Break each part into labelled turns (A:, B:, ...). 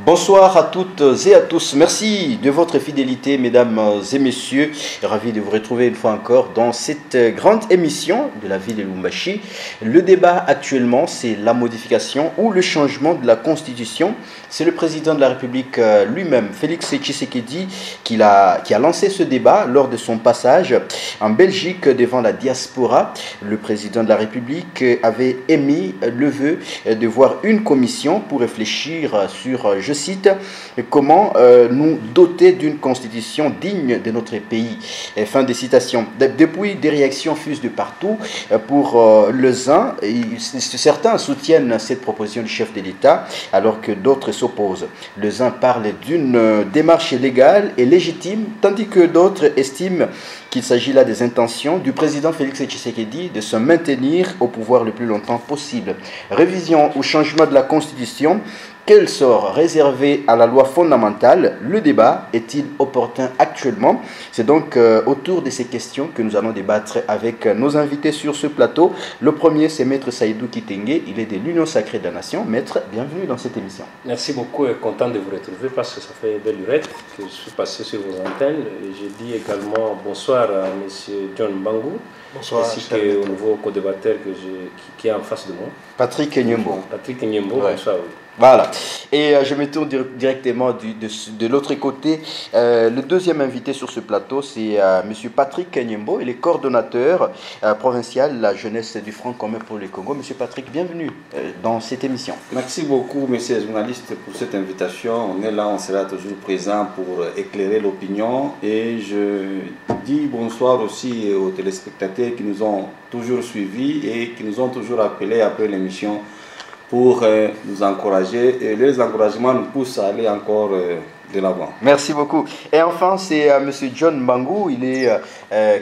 A: Bonsoir à toutes et à tous. Merci de votre fidélité, mesdames et messieurs. Ravi de vous retrouver une fois encore dans cette grande émission de la ville de Lubumbashi. Le débat actuellement, c'est la modification ou le changement de la Constitution. C'est le président de la République lui-même, Félix Tshisekedi, qui a lancé ce débat lors de son passage en Belgique devant la diaspora. Le président de la République avait émis le vœu de voir une commission pour réfléchir sur, je cite, comment nous doter d'une constitution digne de notre pays. Fin de citation. Depuis, des réactions fusent de partout. Pour les uns, certains soutiennent cette proposition du chef de l'État, alors que d'autres s'opposent. Les uns parlent d'une démarche légale et légitime, tandis que d'autres estiment qu'il s'agit là des intentions du président Félix Tshisekedi de se maintenir au pouvoir le plus longtemps possible. Révision ou changement de la Constitution, quel sort réservé à la loi fondamentale? Le débat est-il opportun actuellement? C'est donc autour de ces questions que nous allons débattre avec nos invités sur ce plateau. Le premier, c'est Maître Saïdou Kitenge. Il est de l'Union Sacrée de la Nation. Maître, bienvenue dans cette émission.
B: Merci beaucoup et content de vous retrouver parce que ça fait belle lurette que je suis passé sur vos antennes. Et je dis également bonsoir à M. John Mbangou.
A: Bonsoir.
B: Ainsi qu'au nouveau co-débatteur qui est en face de moi.
A: Patrick Nyembo.
B: Patrick Nyembo, ouais. Bonsoir. Oui.
A: Voilà. Et je me tourne directement de l'autre côté. Le deuxième invité sur ce plateau, c'est M. Patrick Nyembo. Il est coordonnateur provincial de la jeunesse du Front commun pour le Congo. M. Patrick, bienvenue dans cette émission.
C: Merci beaucoup, messieurs les journalistes, pour cette invitation. On est là, on sera toujours présent pour éclairer l'opinion. Et je dis bonsoir aussi aux téléspectateurs qui nous ont toujours suivis et qui nous ont toujours appelés après l'émission pour nous encourager, et les encouragements nous poussent à aller encore de l'avant.
A: Merci beaucoup. Et enfin, c'est M. John Mbangou, il est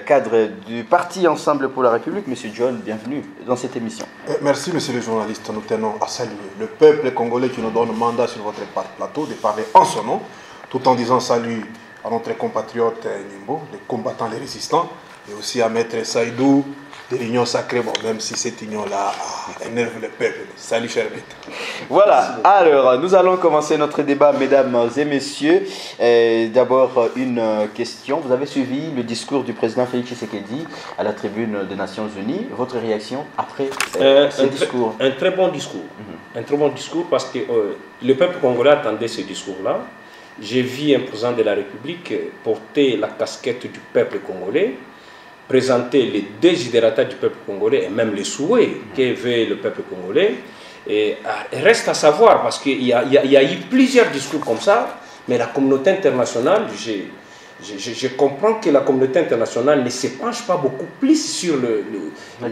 A: cadre du parti Ensemble pour la République. M. John, bienvenue dans cette émission.
D: Merci, monsieur le journaliste. Nous tenons à saluer le peuple congolais qui nous donne mandat sur votre plateau de parler en son nom, tout en disant salut à notre compatriote Nyembo, les combattants, les résistants, et aussi à Maître Saïdou de l'Union Sacrée, bon, même si cette union-là énerve le peuple. Salut, cher maître.
A: Voilà, alors nous allons commencer notre débat, mesdames et messieurs. D'abord, une question. Vous avez suivi le discours du président Félix Tshisekedi à la tribune des Nations Unies. Votre réaction après ce discours?
B: Un très bon discours. Un très bon discours parce que le peuple congolais attendait ce discours-là. J'ai vu un président de la République porter la casquette du peuple congolais, présenter les desiderata du peuple congolais et même les souhaits qu'avait le peuple congolais. Et reste à savoir, parce qu'il y a eu plusieurs discours comme ça, mais la communauté internationale, je comprends que la communauté internationale ne se penche pas beaucoup plus sur
A: la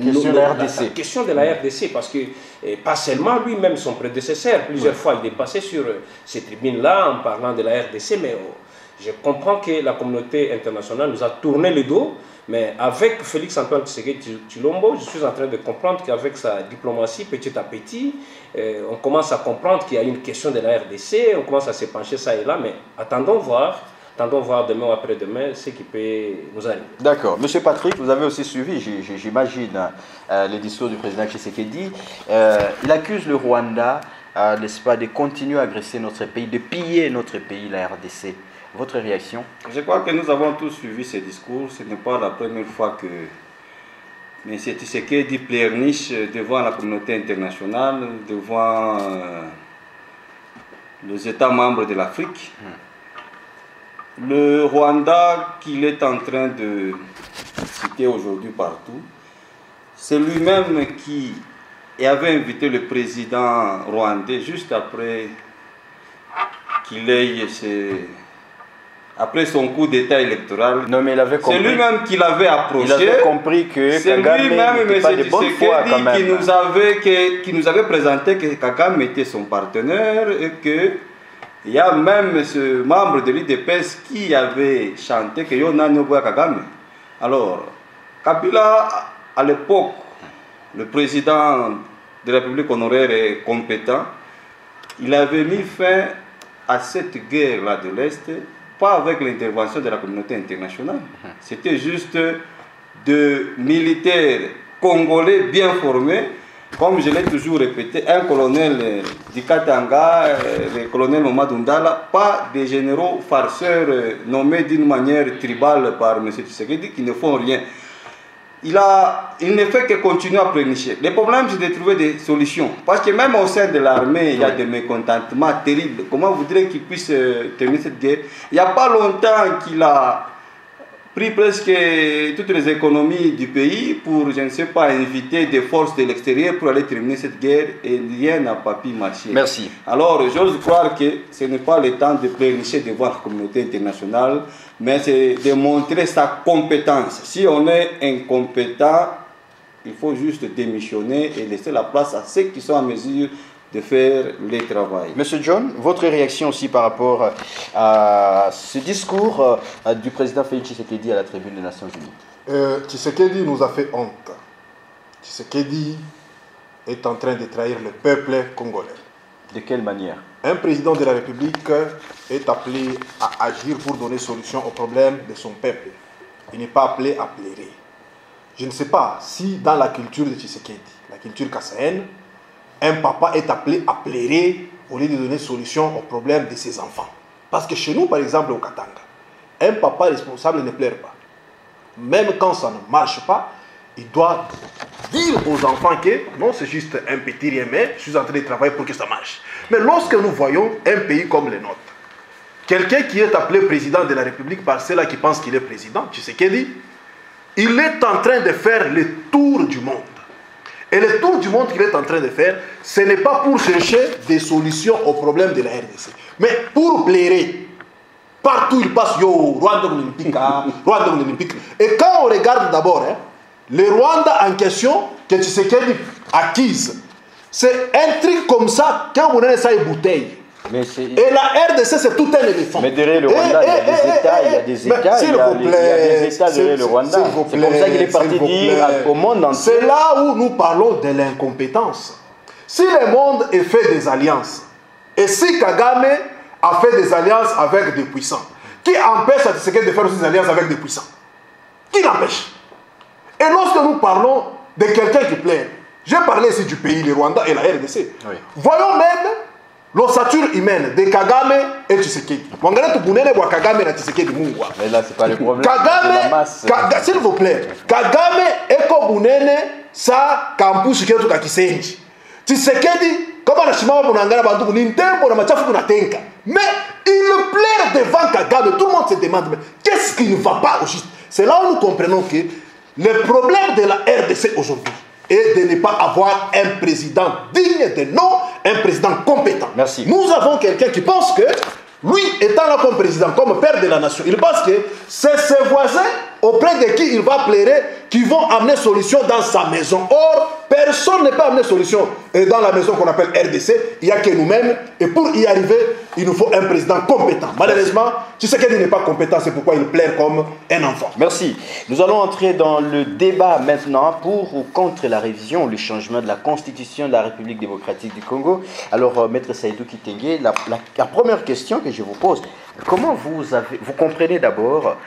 B: question de la RDC, parce que pas seulement lui-même, son prédécesseur, plusieurs fois il est passé sur ces tribunes-là en parlant de la RDC, mais je comprends que la communauté internationale nous a tourné le dos. Mais avec Félix Antoine Tshisekedi Tshilombo, je suis en train de comprendre qu'avec sa diplomatie, petit à petit, on commence à comprendre qu'il y a une question de la RDC, on commence à se pencher ça et là, mais attendons voir demain ou après-demain ce qui peut nous arriver.
A: D'accord. Monsieur Patrick, vous avez aussi suivi, j'imagine, le discours du président Tshisekedi. Il accuse le Rwanda, n'est-ce pas, de continuer à agresser notre pays, de piller notre pays, la RDC. Votre réaction?
C: Je crois que nous avons tous suivi ces discours. Ce n'est pas la première fois que M. Tshisekedi pleurniche devant la communauté internationale, devant les États membres de l'Afrique. Le Rwanda qu'il est en train de citer aujourd'hui partout, c'est lui-même qui avait invité le président rwandais juste après qu'il ait après son coup d'état électoral.
A: Non, mais il avait compris.
C: C'est lui-même qui l'avait approché.
A: Il avait compris que
C: c'est lui-même, M. Tshisekedi, qui nous avait présenté que Kagame était son partenaire et que il y a même ce membre de l'UDPS qui avait chanté que Yona Nyoboya Kagame. Alors, Kabila, à l'époque, le président de la République honoraire et compétent, il avait mis fin à cette guerre-là de l'Est, pas avec l'intervention de la communauté internationale. C'était juste de militaires congolais bien formés comme je l'ai toujours répété, un colonel du Katanga, le colonel Mamadou Ndala, pas des généraux farceurs nommés d'une manière tribale par M. Tshisekedi qui ne font rien. Il ne fait que continuer à plénicher. Le problème, c'est de trouver des solutions. Parce que même au sein de l'armée, il y a des mécontentements terribles. Comment vous voudrez qu'il puisse terminer cette guerre? Il n'y a pas longtemps qu'il a pris presque toutes les économies du pays pour, je ne sais pas, inviter des forces de l'extérieur pour aller terminer cette guerre et rien n'a pas pu marcher.
A: Merci.
C: Alors, j'ose croire que ce n'est pas le temps de plénicher devant la communauté internationale, mais c'est de montrer sa compétence. Si on est incompétent, il faut juste démissionner et laisser la place à ceux qui sont en mesure de faire le travail.
A: Monsieur John, votre réaction aussi par rapport à ce discours du président Félix Tshisekedi à la tribune des Nations Unies?
D: Tshisekedi nous a fait honte. Tshisekedi est en train de trahir le peuple congolais.
A: De quelle manière?
D: Un président de la République est appelé à agir pour donner solution aux problèmes de son peuple. Il n'est pas appelé à plairer. Je ne sais pas si dans la culture de Tshisekedi, la culture kassaïenne, un papa est appelé à plairer au lieu de donner solution aux problèmes de ses enfants. Parce que chez nous, par exemple, au Katanga, un papa responsable ne pleure pas. Même quand ça ne marche pas, il doit dire aux enfants que non, c'est juste un petit rien, mais je suis en train de travailler pour que ça marche. Mais lorsque nous voyons un pays comme le nôtre, quelqu'un qui est appelé président de la République par ceux-là qui pensent qu'il est président, tu sais qu'il dit, il est en train de faire le tour du monde. Et le tour du monde qu'il est en train de faire, ce n'est pas pour chercher des solutions aux problèmes de la RDC, mais pour plairer. Partout il passe, yo, Rwanda olympique, Rwanda olympique. Et quand on regarde d'abord, le Rwanda en question, que Tshisekedi acquise, c'est un truc comme ça, quand on a ça, une bouteille. Et la RDC, c'est tout un éléphant.
A: Mais derrière le Rwanda, il y a des États, il y a des États, il y a des États derrière le Rwanda. C'est comme ça qu'il est parti dire au monde entier.
D: C'est là où nous parlons de l'incompétence. Si le monde a fait des alliances, et si Kagame a fait des alliances avec des puissants, qui empêche à Tshisekedi de faire aussi des alliances avec des puissants? Qui l'empêche? Et lorsque nous parlons de quelqu'un qui plaît, j'ai parlé ici du pays, le Rwanda et la RDC. Oui. Voyons même l'ossature humaine de Kagame et Tshisekedi.
A: Mais là, c'est pas le problème.
D: Kagame, s'il vous plaît, Kagame et Kobunene, ça, campus qui est tout à Kisenji. Tshisekedi, comme on a chimama pour n'angana bandu, n'intempo na machafu kuna tenka. Mais il plaire devant Kagame, tout le monde se demande, mais qu'est-ce qui ne va pas au juste? C'est là où nous comprenons que le problème de la RDC aujourd'hui est de ne pas avoir un président digne de nom, un président compétent.
A: Merci.
D: Nous avons quelqu'un qui pense que, lui étant là comme président, comme père de la nation, il pense que c'est ses voisins auprès de qui il va plairer qui vont amener solution dans sa maison. Or, personne n'est pas amené solution. Et dans la maison qu'on appelle RDC, il n'y a que nous-mêmes. Et pour y arriver, il nous faut un président compétent. Malheureusement, tu sais qu'il n'est pas compétent, c'est pourquoi il plaire comme un enfant.
A: Merci. Nous allons entrer dans le débat maintenant pour ou contre la révision ou le changement de la constitution de la République démocratique du Congo. Alors, Maître Saïdou Kitenge, la première question que je vous pose, comment vous comprenez d'abord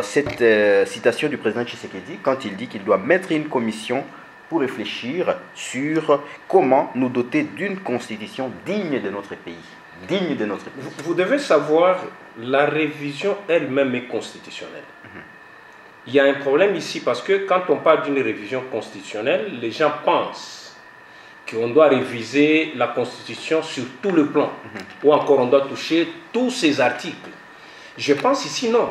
A: cette citation du président Tshisekedi quand il dit qu'il doit mettre une commission pour réfléchir sur comment nous doter d'une constitution digne de notre pays. Digne de notre pays.
B: Vous devez savoir, la révision elle-même est constitutionnelle. Il y a un problème ici parce que quand on parle d'une révision constitutionnelle, les gens pensent qu'on doit réviser la constitution sur tout le plan, ou encore on doit toucher tous ses articles. Je pense ici non.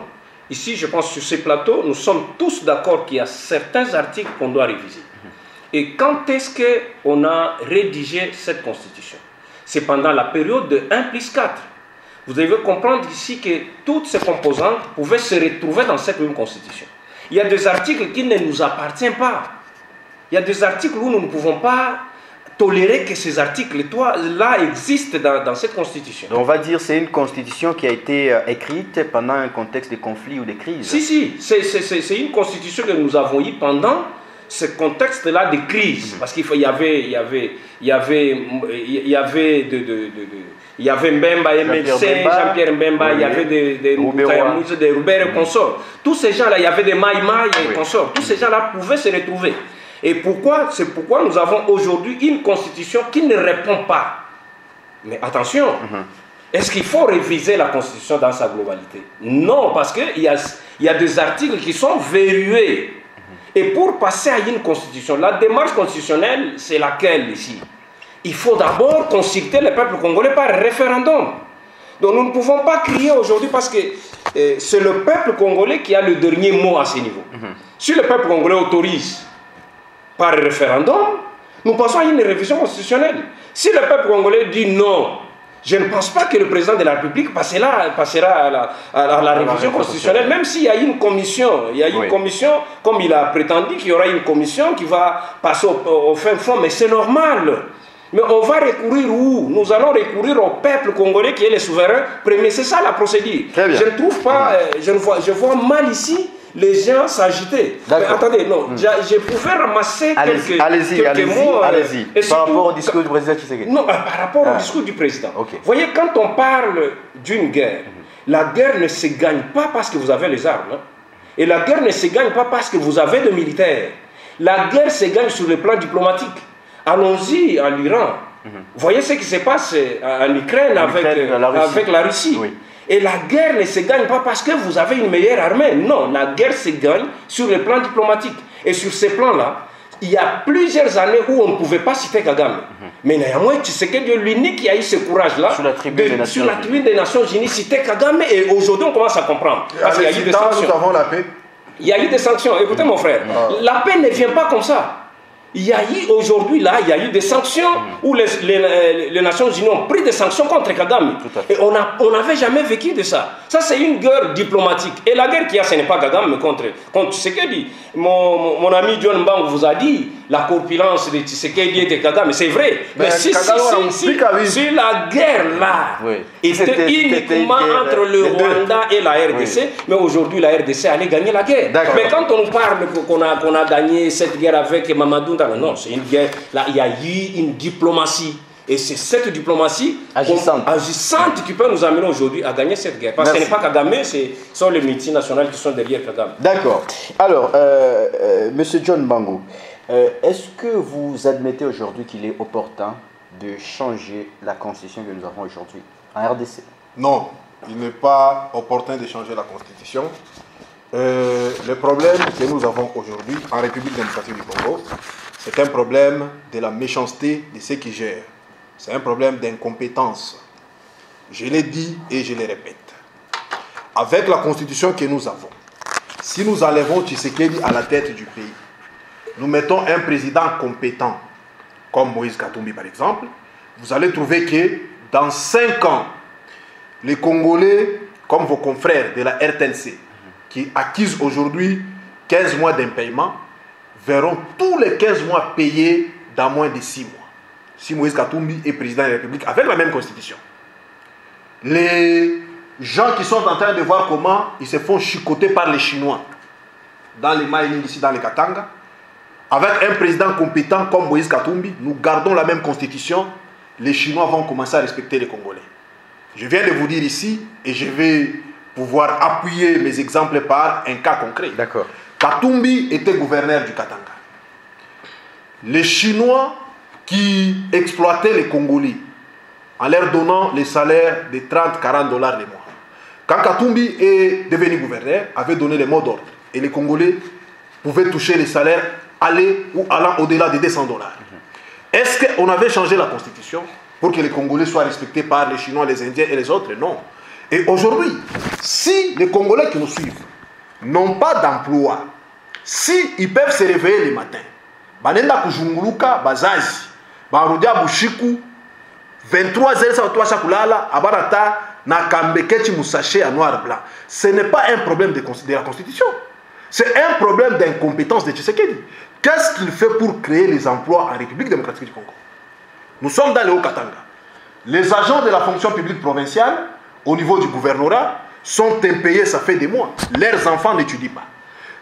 B: Ici, je pense sur ces plateaux, nous sommes tous d'accord qu'il y a certains articles qu'on doit réviser. Et quand est-ce qu'on a rédigé cette constitution? C'est pendant la période de 1+4. Vous devez comprendre ici que toutes ces composantes pouvaient se retrouver dans cette même constitution. Il y a des articles qui ne nous appartiennent pas. Il y a des articles où nous ne pouvons pas tolérer que ces articles-là existent dans cette constitution.
A: On va dire que c'est une constitution qui a été écrite pendant un contexte de conflit ou de crise.
B: Si, c'est une constitution que nous avons eue pendant ce contexte-là de crise. Parce qu'il y avait Mbemba, Jean-Pierre Mbemba, il y avait des Roubert et consorts. Tous ces gens-là, il y avait des Maï et consorts. Tous ces gens-là pouvaient se retrouver. Et c'est pourquoi nous avons aujourd'hui une constitution qui ne répond pas. Mais attention, est-ce qu'il faut réviser la constitution dans sa globalité? Non, parce qu'il y a des articles qui sont verrouillés. Et pour passer à une constitution, la démarche constitutionnelle, c'est laquelle ici? Il faut d'abord consulter le peuple congolais par référendum. Donc nous ne pouvons pas crier aujourd'hui parce que c'est le peuple congolais qui a le dernier mot à ce niveau. Si le peuple congolais autorise par référendum, nous passons à une révision constitutionnelle. Si le peuple congolais dit non, je ne pense pas que le président de la République passera à la révision constitutionnelle, même s'il y a une commission. Il y a une commission, comme il a prétendu qu'il y aura une commission qui va passer au fin fond, mais c'est normal. Mais on va recourir où? Nous allons recourir au peuple congolais qui est le souverain premier. C'est ça la procédure. Je ne trouve pas, je vois mal ici les gens s'agiter. Mais attendez, non, je pouvais ramasser quelques mots.
A: Allez-y. Par rapport au discours du président Tshisekedi.
B: Non, par rapport au discours du président. Vous voyez, quand on parle d'une guerre, la guerre ne se gagne pas parce que vous avez les armes. Et la guerre ne se gagne pas parce que vous avez des militaires. La guerre se gagne sur le plan diplomatique. Allons-y en Iran. Vous voyez ce qui se passe en Ukraine avec la Russie. Oui. Et la guerre ne se gagne pas parce que vous avez une meilleure armée. Non, la guerre se gagne sur le plan diplomatique. Et sur ces plans-là, il y a plusieurs années où on ne pouvait pas citer Kagame. Mais néanmoins, tu sais que Dieu l'unique qui a eu ce courage-là, sur la tribune des Nations Unies, citer Kagame. Et aujourd'hui, on commence à comprendre. Parce qu'il y a eu des sanctions.
D: Nous avons la paix.
B: Il y a eu des sanctions. Écoutez, mon frère, la paix ne vient pas comme ça. Il y a eu aujourd'hui, là, il y a eu des sanctions où les Nations Unies ont pris des sanctions contre Kagame. Et on n'avait jamais vécu de ça. Ça, c'est une guerre diplomatique. Et la guerre qu'il y a, ce n'est pas Kagame, mais contre Tshisekedi. Mon ami John Mbang vous a dit la corpulence de Tshisekedi et de Kagame. C'est vrai. Mais si la guerre, là, était uniquement entre le Rwanda et la RDC, mais aujourd'hui, la RDC allait gagner la guerre. Mais quand on nous parle qu'on a gagné cette guerre avec Mamadou, non, c'est une guerre. Là, il y a eu une diplomatie. Et c'est cette diplomatie agissante qui peut nous amener aujourd'hui à gagner cette guerre. Parce que ce n'est pas Kagame, ce sont les multinationales qui sont derrière Kagame.
A: D'accord. Alors, Monsieur John Mbangou, est-ce que vous admettez aujourd'hui qu'il est opportun de changer la constitution que nous avons aujourd'hui en RDC?
D: Non, il n'est pas opportun de changer la constitution. Le problème que nous avons aujourd'hui en République démocratique du Congo, c'est un problème de la méchanceté de ceux qui gèrent. C'est un problème d'incompétence. Je l'ai dit et je le répète. Avec la constitution que nous avons, si nous enlevons Tshisekedi à la tête du pays, nous mettons un président compétent, comme Moïse Katumbi par exemple, vous allez trouver que dans 5 ans, les Congolais, comme vos confrères de la RTNC, qui acquisent aujourd'hui 15 mois d'impaiement, verront tous les 15 mois payés dans moins de 6 mois. Si Moïse Katumbi est président de la République avec la même constitution. Les gens qui sont en train de voir comment ils se font chicoter par les Chinois dans les Maïling, ici dans les Katanga, avec un président compétent comme Moïse Katumbi, nous gardons la même constitution, les Chinois vont commencer à respecter les Congolais. Je viens de vous dire ici, et je vais pouvoir appuyer mes exemples par un cas concret.
A: D'accord.
D: Katumbi était gouverneur du Katanga. Les Chinois qui exploitaient les Congolais en leur donnant les salaires de 30-40 dollars les mois. Quand Katumbi est devenu gouverneur, avait donné les mots d'ordre. Et les Congolais pouvaient toucher les salaires aller ou allant au-delà de 200 dollars. Est-ce qu'on avait changé la constitution pour que les Congolais soient respectés par les Chinois, les Indiens et les autres? Non. Et aujourd'hui, si les Congolais qui nous suivent n'ont pas d'emploi, si ils peuvent se réveiller le matin, banenda kujunguluka bazazi, barudia bushiku, 23h sa toa kulala, abarata na kambekechi musache à noir blanc. Ce n'est pas un problème de la Constitution. C'est un problème d'incompétence de Tshisekedi. Qu'est-ce qu'il fait pour créer les emplois en République démocratique du Congo? Nous sommes dans le Haut-Katanga. Les agents de la fonction publique provinciale, au niveau du gouvernorat, sont impayés, ça fait des mois. Leurs enfants n'étudient pas.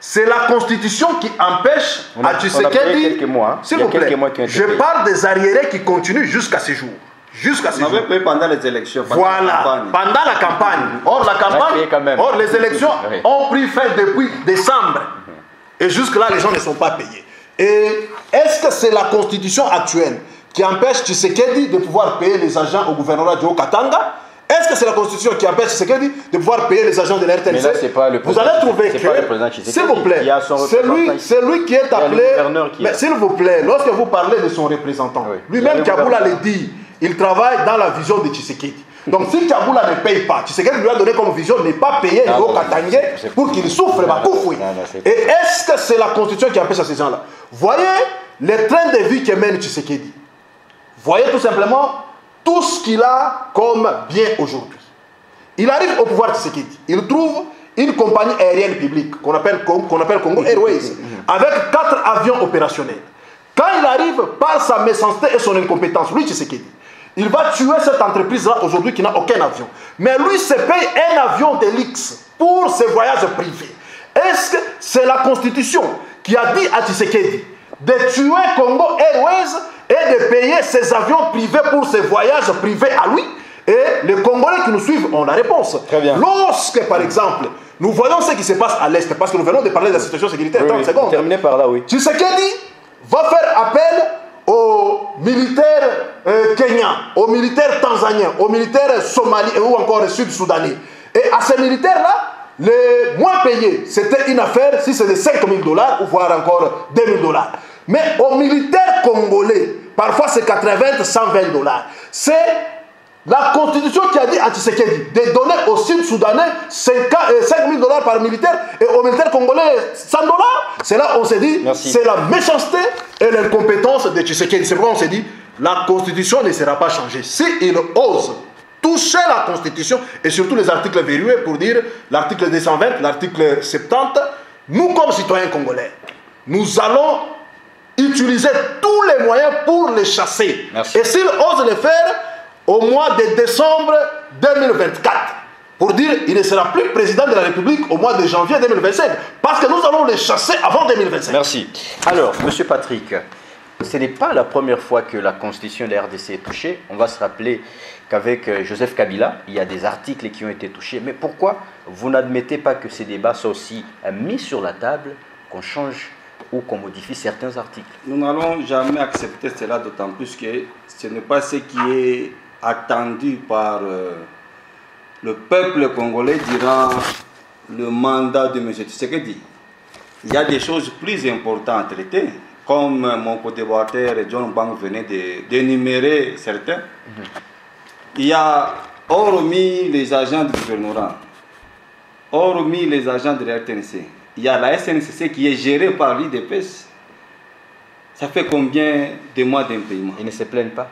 D: C'est la Constitution qui empêche à Tshisekedi... S'il vous plaît, je parle des arriérés qui continuent jusqu'à ce jour. Jusqu'à ce jour.
C: On avait payé pendant les élections.
D: Voilà, pendant la campagne. Or, les élections ont pris fin depuis décembre. Et jusque-là, les gens ne sont pas payés. Et est-ce que c'est la constitution actuelle qui empêche Tshisekedi de pouvoir payer les agents au gouvernorat du Haut-Katanga? Est-ce que c'est la constitution qui empêche Tshisekedi de pouvoir payer les agents de la RTNC?
A: Mais là, c'est pas le
D: vous allez trouver que, s'il vous plaît, c'est lui qui est appelé. Mais s'il vous plaît, lorsque vous parlez de son représentant, lui-même, Kaboula le dit, il travaille dans la vision de Tshisekedi. Donc si Kaboula ne paye pas, Tshisekedi lui a donné comme vision ne pas payer les Haut-Katangais pour qu'il souffre. Et est-ce que c'est la constitution qui empêche à ces gens-là? Voyez les trains de vie que mène Tshisekedi. Voyez tout simplement tout ce qu'il a comme bien aujourd'hui. Il arrive au pouvoir Tshisekedi. Il trouve une compagnie aérienne publique qu'on appelle Congo Airways avec 4 avions opérationnels. Quand il arrive par sa méchanceté et son incompétence, lui Tshisekedi, il va tuer cette entreprise-là aujourd'hui qui n'a aucun avion. Mais lui se paye un avion de luxe pour ses voyages privés. Est-ce que c'est la Constitution qui a dit à Tshisekedi de tuer Congo Airways et de payer ses avions privés pour ses voyages privés à lui? Et les Congolais qui nous suivent ont la réponse.
A: Très bien.
D: Lorsque, par exemple, nous voyons ce qui se passe à l'Est, parce que nous venons de parler de la situation sécuritaire, 30 secondes.
A: Terminez par là, oui.
D: Tshisekedi va faire appel aux militaires kenyans, aux militaires tanzaniens, aux militaires somaliens ou encore sud-soudanais. Et à ces militaires-là, les moins payés, c'était une affaire, si c'est de 5 000 $, ou voire encore 2 000 $. Mais aux militaires congolais, parfois c'est 80, 120 $. C'est la constitution qui a dit à Tshisekedi de donner aux Sud-Soudanais 5 000 $ par militaire et aux militaires congolais 100 $. C'est là où on s'est dit, c'est la méchanceté et l'incompétence de Tshisekedi. C'est pourquoi on s'est dit, la constitution ne sera pas changée. S'il ose toucher la constitution et surtout les articles verrouillés pour dire l'article 220, l'article 70, nous comme citoyens congolais, nous allons utiliser tous les moyens pour les chasser. Et s'il ose le faire au mois de décembre 2024, pour dire qu'il ne sera plus président de la République au mois de janvier 2025, parce que nous allons les chasser avant 2025.
A: Merci. Alors, Monsieur Patrick, ce n'est pas la première fois que la constitution de la RDC est touchée. On va se rappeler qu'avec Joseph Kabila, il y a des articles qui ont été touchés. Mais pourquoi vous n'admettez pas que ces débats soient aussi mis sur la table, qu'on change ou qu'on modifie certains articles?
C: Nous n'allons jamais accepter cela, d'autant plus que ce n'est pas ce qui est attendu par le peuple congolais durant le mandat de M. Tshisekedi. Il y a des choses plus importantes à traiter, comme mon co-débatteur John Bang venait d'énumérer certains. Il y a, hormis les agents du gouvernorat, hormis les agents de la RTNC, il y a la SNCC qui est gérée par l'IDPS. Ça fait combien de mois d'impayement?
A: Ils ne se plaignent pas?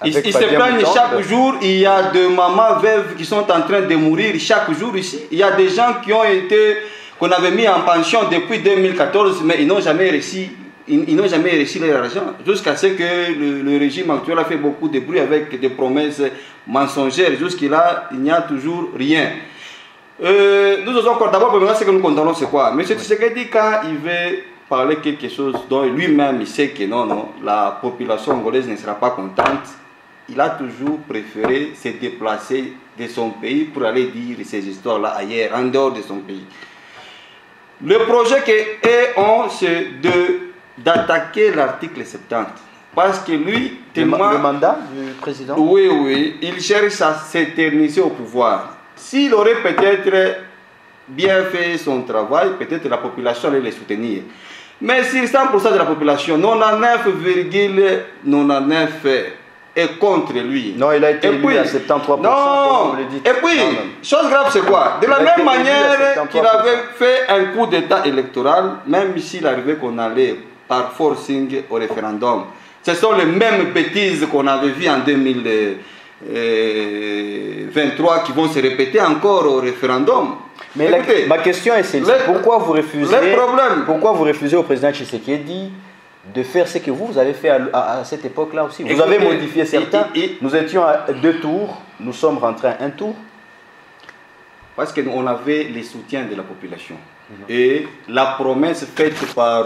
C: Ils se plaignent chaque jour. Il y a des mamans veuves qui sont en train de mourir chaque jour ici. Il y a des gens qui ont été, qu'on avait mis en pension depuis 2014, mais ils n'ont jamais réussi. Ils n'ont jamais reçu leur argent, jusqu'à ce que le régime actuel a fait beaucoup de bruit avec des promesses mensongères. Jusqu'à il n'y a toujours rien. Nous osons encore d'abord, ce que nous condamnons, c'est quoi? M. Tshisekedi, quand il veut parler quelque chose dont lui-même il sait que non, la population angolaise ne sera pas contente, il a toujours préféré se déplacer de son pays pour aller dire ces histoires-là ailleurs, en dehors de son pays. Le projet qu'eux ont, c'est d'attaquer l'article 70. Parce que lui, tellement...
A: Le mandat du président?
C: Oui, il cherche à s'éterniser au pouvoir. S'il aurait peut-être bien fait son travail, peut-être la population allait le soutenir. Mais si 100% de la population, 99,99 est contre lui.
A: Non, il a été élu à 73%.
C: Non, et puis, chose grave, c'est quoi? De la même manière qu'il avait fait un coup d'état électoral, même s'il arrivait qu'on allait par forcing au référendum. Ce sont les mêmes bêtises qu'on avait vues en 2023 qui vont se répéter encore au référendum.
A: Mais écoutez, ma question est celle-ci. Pourquoi vous refusez au président Tshisekedi de faire ce que vous avez fait à cette époque-là aussi? Vous avez modifié certains. Nous étions à 2 tours, nous sommes rentrés à 1 tour.
C: Parce qu'on avait les soutiens de la population. Et la promesse faite par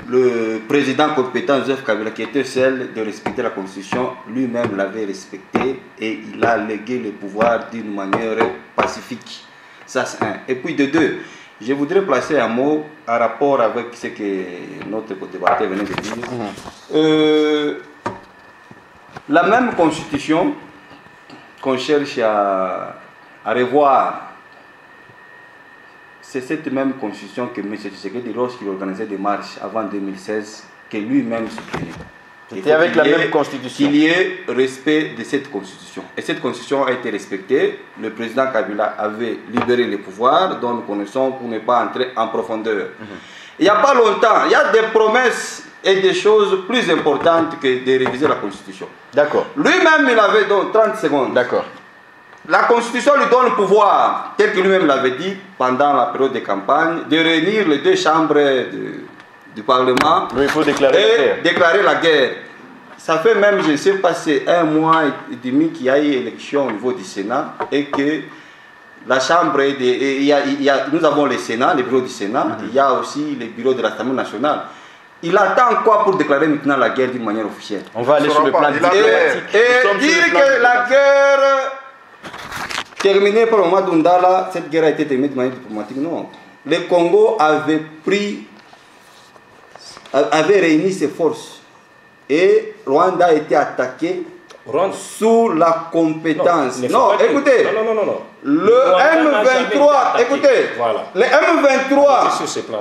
C: le président compétent Joseph Kabila, qui était celle de respecter la Constitution, lui-même l'avait respectée et il a légué le pouvoir d'une manière pacifique. Ça, c'est un. Et puis de deux, Je voudrais placer un mot en rapport avec ce que notre débatteur venait de dire. La même constitution qu'on cherche à revoir, c'est cette même constitution que M. Tshisekedi, lorsqu'il organisait des marches avant 2016, que lui-même soutenait.
A: C'était avec la même constitution.
C: Qu'il y ait respect de cette constitution. Et cette constitution a été respectée. Le président Kabila avait libéré les pouvoirs, dont nous connaissons pour ne pas entrer en profondeur. Il n'y a pas longtemps, il y a des promesses et des choses plus importantes que de réviser la constitution.
A: D'accord.
C: Lui-même, il avait donc 30 secondes.
A: D'accord.
C: La constitution lui donne le pouvoir, tel que lui-même l'avait dit pendant la période de campagne, de réunir les deux chambres du Parlement.
A: Mais il faut déclarer
C: la guerre. Ça fait même, je ne sais pas, c'est 1 mois et demi qu'il y a eu élection au niveau du Sénat et que la Chambre, nous avons le Sénat, le bureau du Sénat, il y a aussi le bureau de l'Assemblée nationale. Il attend quoi pour déclarer maintenant la guerre d'une manière officielle?
A: On va aller sur le plan diplomatique.
C: Et dire que la guerre terminée par le mois d'Undala, cette guerre a été terminée de manière diplomatique, non. Le Congo avait réuni ses forces. Et Rwanda a été attaqué sous la compétence. Non, écoutez, le M23, écoutez,
B: voilà.
C: Le M23,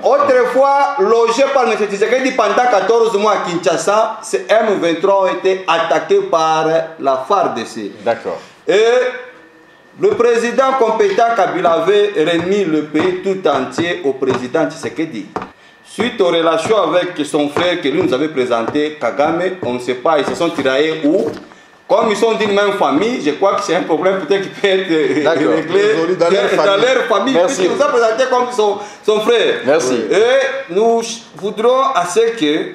C: autrefois logé par M. Tshisekedi pendant 14 mois à Kinshasa, ces M23 ont été attaqués par la FARDC.
A: D'accord.
C: Et le président compétent Kabila avait remis le pays tout entier au président Tshisekedi. Suite aux relations avec son frère que lui nous avait présenté, Kagame, on ne sait pas, ils se sont tiraillés où. Comme ils sont d'une même famille, je crois que c'est un problème peut-être qui peut être réglé dans leur famille. Merci. Il nous a présenté comme son frère.
A: Merci.
C: Et nous voudrons à ce que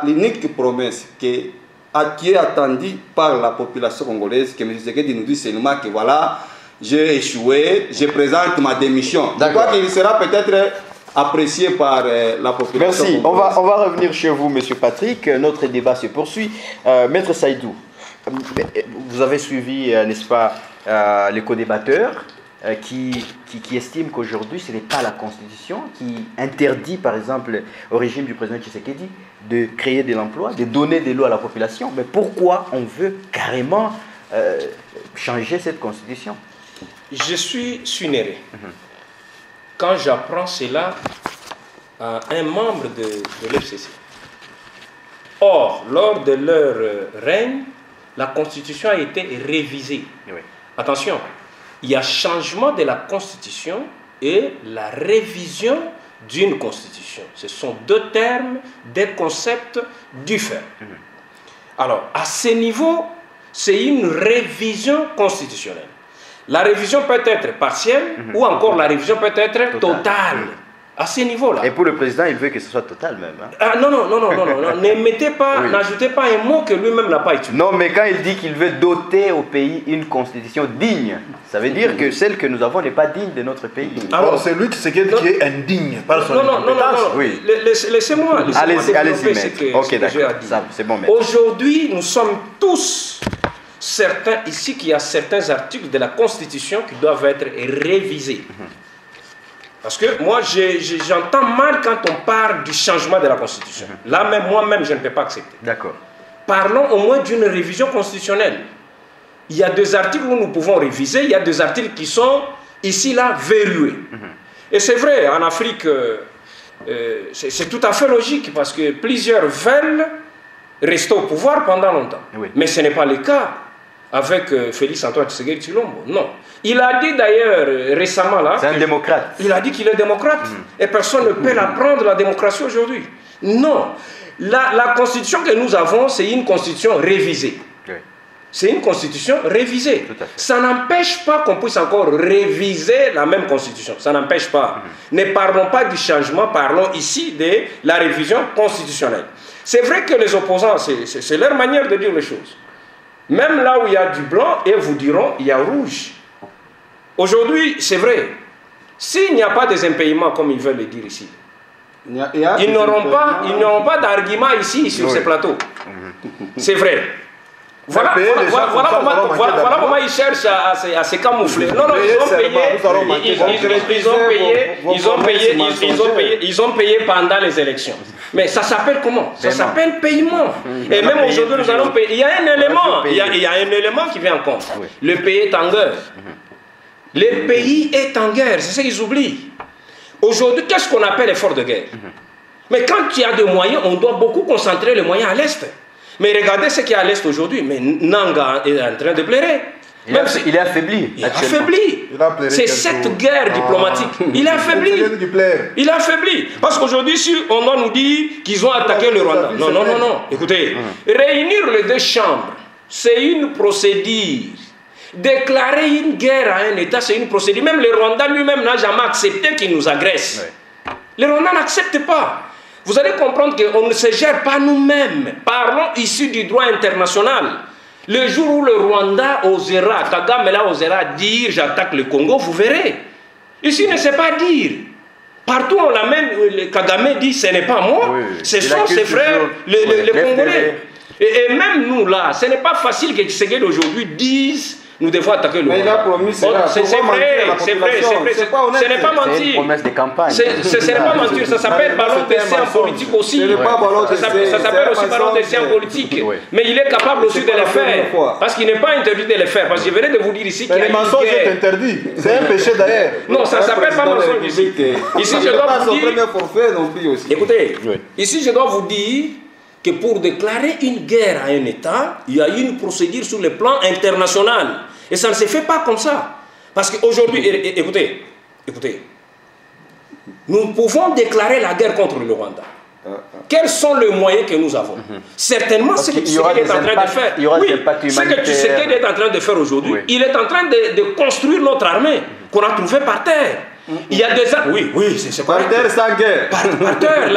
C: l'unique promesse qui est attendue par la population congolaise, que M. Tshisekedi nous dit seulement que voilà, j'ai échoué, je présente ma démission. Je crois qu'il sera peut-être apprécié par la population.
A: Merci. On va revenir chez vous, M. Patrick. Notre débat se poursuit. Maître Saïdou, vous avez suivi, n'est-ce pas, les co-débatteurs qui estiment qu'aujourd'hui, ce n'est pas la Constitution qui interdit, par exemple, au régime du président Tshisekedi de créer de l'emploi, de donner de l'eau à la population. Mais pourquoi on veut carrément changer cette Constitution?
B: Je suis sunéré. Quand j'apprends cela à un membre de l'FCC. Or, lors de leur règne, la Constitution a été révisée. Oui. Attention, il y a changement de la Constitution et la révision d'une Constitution. Ce sont deux termes, des concepts différents. Alors, à ce niveau, c'est une révision constitutionnelle. La révision peut être partielle ou encore la révision peut être totale. À ce niveau-là.
A: Et pour le président, il veut que ce soit total même. Hein?
B: Ah, non. Ne mettez pas, n'ajoutez pas un mot que lui-même n'a pas utilisé.
A: Non, mais quand il dit qu'il veut doter au pays une constitution digne, ça veut dire que celle que nous avons n'est pas digne de notre pays.
D: Alors, c'est lui qui est indigne par son
B: incompétence. Oui. Laissez-moi
A: allez-y, ok, d'accord. C'est bon, maître.
B: Aujourd'hui, nous sommes tous certains ici qu'il y a certains articles de la Constitution qui doivent être révisés. Parce que moi, j'entends mal quand on parle du changement de la Constitution. Là, même moi-même, je ne peux pas accepter.
A: D'accord.
B: Parlons au moins d'une révision constitutionnelle. Il y a des articles où nous pouvons réviser, il y a des articles qui sont ici, là, verrouillés. Et c'est vrai, en Afrique, c'est tout à fait logique parce que plusieurs veulent rester au pouvoir pendant longtemps. Oui. Mais ce n'est pas le cas avec Félix Antoine Tshisekedi Tshilombo. Non. Il a dit d'ailleurs récemment là...
A: C'est un démocrate.
B: Il a dit qu'il est démocrate. Et personne ne peut l'apprendre la démocratie aujourd'hui. Non. La constitution que nous avons, c'est une constitution révisée. Oui. C'est une constitution révisée. Ça n'empêche pas qu'on puisse encore réviser la même constitution. Ça n'empêche pas. Ne parlons pas du changement, parlons ici de la révision constitutionnelle. C'est vrai que les opposants, c'est leur manière de dire les choses. Même là où il y a du blanc, ils vous diront il y a rouge. Aujourd'hui, c'est vrai. S'il n'y a pas des impayements, comme ils veulent le dire ici, ils n'auront pas d'argument ici sur ces plateaux. C'est vrai. Voilà comment ils cherchent à se camoufler. Non, ils ont payé pendant les élections. Mais ça s'appelle comment? Ça s'appelle paiement. Et même aujourd'hui, nous allons payer. Il y a un élément qui vient en compte. Le pays est en guerre. Le pays est en guerre, c'est ce qu'ils oublient. Aujourd'hui, qu'est-ce qu'on appelle effort de guerre? Mais quand il y a des moyens, on doit beaucoup concentrer les moyens à l'Est. Mais regardez ce qu'il y a à l'Est aujourd'hui. Mais Nanga est en train de pleurer.
A: Il est affaibli.
B: Il est affaibli. C'est cette guerre diplomatique. Il est affaibli. Il est affaibli. Parce qu'aujourd'hui, si on doit nous dire qu'ils ont attaqué le Rwanda. Non. Écoutez, réunir les deux chambres, c'est une procédure. Déclarer une guerre à un État, c'est une procédure. Même le Rwanda lui-même n'a jamais accepté qu'il nous agresse. Le Rwanda n'accepte pas. Vous allez comprendre qu'on ne se gère pas nous-mêmes. Parlons issus du droit international. Le jour où le Rwanda osera, Kagame là osera dire j'attaque le Congo, vous verrez. Ici, il ne sait pas dire. Partout, on l'a même, Kagame dit ce n'est pas moi, ce sont ses frères, les Congolais. Et même nous là, ce n'est pas facile que Tshisekedi aujourd'hui dise nous devons attaquer le Rwanda.
C: Mais il a promis cela.
B: C'est vrai. Ce n'est pas mentir.
A: C'est une promesse de campagne.
B: Ce n'est pas mentir, ça s'appelle ballon d'essai en politique aussi. Ça s'appelle aussi ballon d'essai en politique. Mais il est capable aussi de le faire. Parce qu'il n'est pas interdit de le faire. Parce que je venais de vous dire ici qu'il y a une guerre.
D: Le mensonge est interdit. C'est un péché d'ailleurs.
B: Non, ça ne s'appelle pas mensonge ici. Ici, je dois vous dire. Écoutez, ici, je dois vous dire que pour déclarer une guerre à un État, il y a une procédure sur le plan international. Et ça ne se fait pas comme ça. Parce qu'aujourd'hui, écoutez, nous pouvons déclarer la guerre contre le Rwanda. Quels sont les moyens que nous avons? Certainement, ce que Tshisekedi est en train de faire. Ce que Tshisekedi est en train de faire aujourd'hui, il est en train de construire notre armée qu'on a trouvée par terre. Il y a des armes. Oui, c'est
C: par terre sans guerre.
B: Par terre,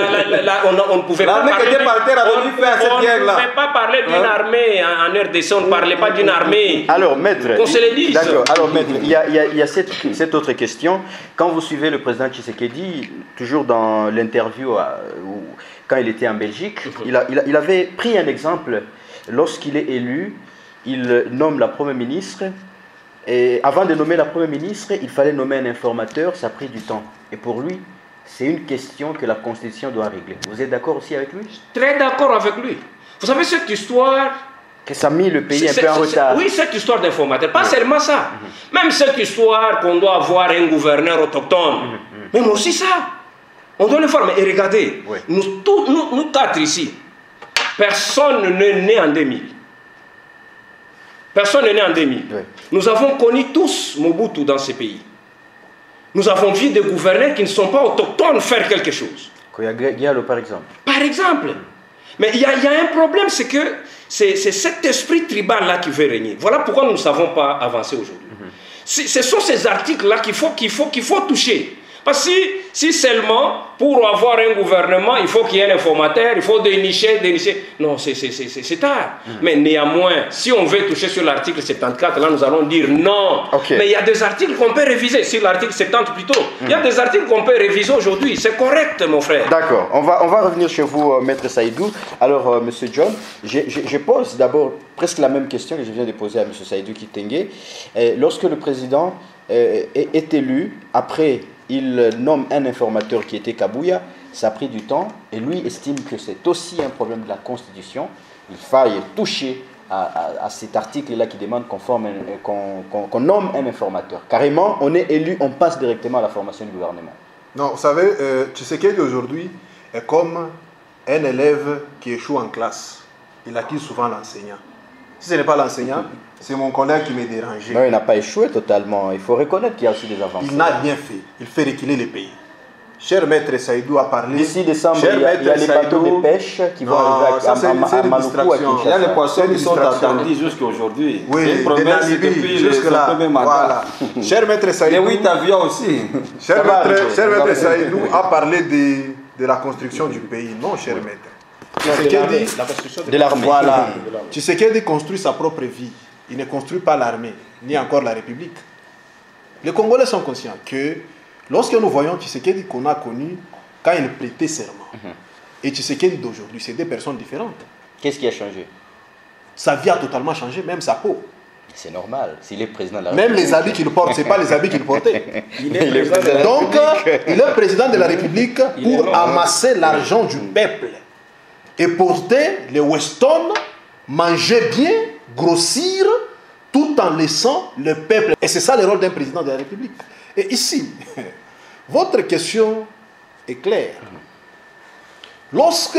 B: on ne pouvait pas parler.
C: L'armée qui était par terre avait dû faire cette guerre-là.
B: On ne pouvait pas parler d'une armée en RDC, on ne parlait pas d'une armée.
A: Alors, maître.
B: Qu'on se le dise.
A: D'accord, alors, maître, il y a cette autre question. Quand vous suivez le président Tshisekedi, toujours dans l'interview quand il était en Belgique, il avait pris un exemple. Lorsqu'il est élu, il nomme la première ministre. Et avant de nommer la première ministre, il fallait nommer un informateur, ça a pris du temps. Et pour lui, c'est une question que la Constitution doit régler. Vous êtes d'accord aussi avec lui?
B: Très d'accord avec lui. Vous savez cette histoire...
A: Que ça a mis le pays un peu en retard.
B: Oui, cette histoire d'informateur. Pas seulement ça. Même cette histoire qu'on doit avoir un gouverneur autochtone. Même aussi ça. On doit le faire. Mais regardez, nous quatre ici, personne n'est né en 2000. Personne n'est né en 2000. Nous avons connu tous Mobutu dans ce pays. Nous avons vu des gouverneurs qui ne sont pas autochtones faire quelque chose.
A: Diallo, par exemple.
B: Par exemple. Mais il y a un problème, c'est que c'est cet esprit tribal-là qui veut régner. Voilà pourquoi nous ne savons pas avancer aujourd'hui. Ce sont ces articles-là qu'il faut toucher. Parce que si seulement, pour avoir un gouvernement, il faut qu'il y ait un informateur, il faut dénicher. Non, c'est tard. Mais néanmoins, si on veut toucher sur l'article 74, là nous allons dire non. Mais il y a des articles qu'on peut réviser, sur l'article 70 plutôt. Il y a des articles qu'on peut réviser aujourd'hui. C'est correct, mon frère.
A: D'accord. On va revenir chez vous, Maître Saïdou. Alors, Monsieur John, je pose d'abord presque la même question que je viens de poser à Monsieur Saïdou Kitenge. Lorsque le président est élu, après... il nomme un informateur qui était Kabouya, ça a pris du temps, et lui estime que c'est aussi un problème de la Constitution. Il faille toucher à cet article-là qui demande qu'on nomme un informateur. Carrément, on est élu, on passe directement à la formation du gouvernement.
D: Non, vous savez, Tshisekedi aujourd'hui est comme un élève qui échoue en classe. Il accuse souvent l'enseignant. Si ce n'est pas l'enseignant, c'est mon collègue qui m'est dérangé.
A: Non, il n'a pas échoué totalement. Il faut reconnaître qu'il y a aussi des avancées.
D: Il n'a rien fait. Il fait reculer les pays. Cher Maître Saïdou a parlé.
A: D'ici décembre, il y a les bateaux de pêche qui vont arriver à Maluku, à Kinshasa.
C: Il y a les poissons qui sont attendus jusqu'à aujourd'hui.
D: Oui, c'est une promesse depuis jusque-là. Voilà. Cher Maître Saïdou.
C: Les 8 avions aussi.
D: Cher Maître Saïdou a parlé de la construction du pays. Non, cher Maître.
A: De l'armée. Voilà.
D: Tshisekedi construit sa propre vie. Il ne construit pas l'armée, ni encore la République. Les Congolais sont conscients que lorsque nous voyons Tshisekedi qu'on a connu quand il prêtait serment, et Tshisekedi d'aujourd'hui, c'est deux personnes différentes.
A: Qu'est-ce qui a changé?
D: sa vie a totalement changé, même sa peau.
A: C'est normal, s'il est président de la
D: Même
A: République.
D: les habits qu'il porte, ce n'est pas les habits qu'il portait.
B: Il est président de la
D: Donc,
B: République.
D: il est président de la République
B: Il est
D: pour
B: non,
D: amasser l'argent du peuple et porter les Weston, manger bien, grossir, tout en laissant le peuple. Et c'est ça le rôle d'un président de la République. Et ici, votre question est claire. Lorsque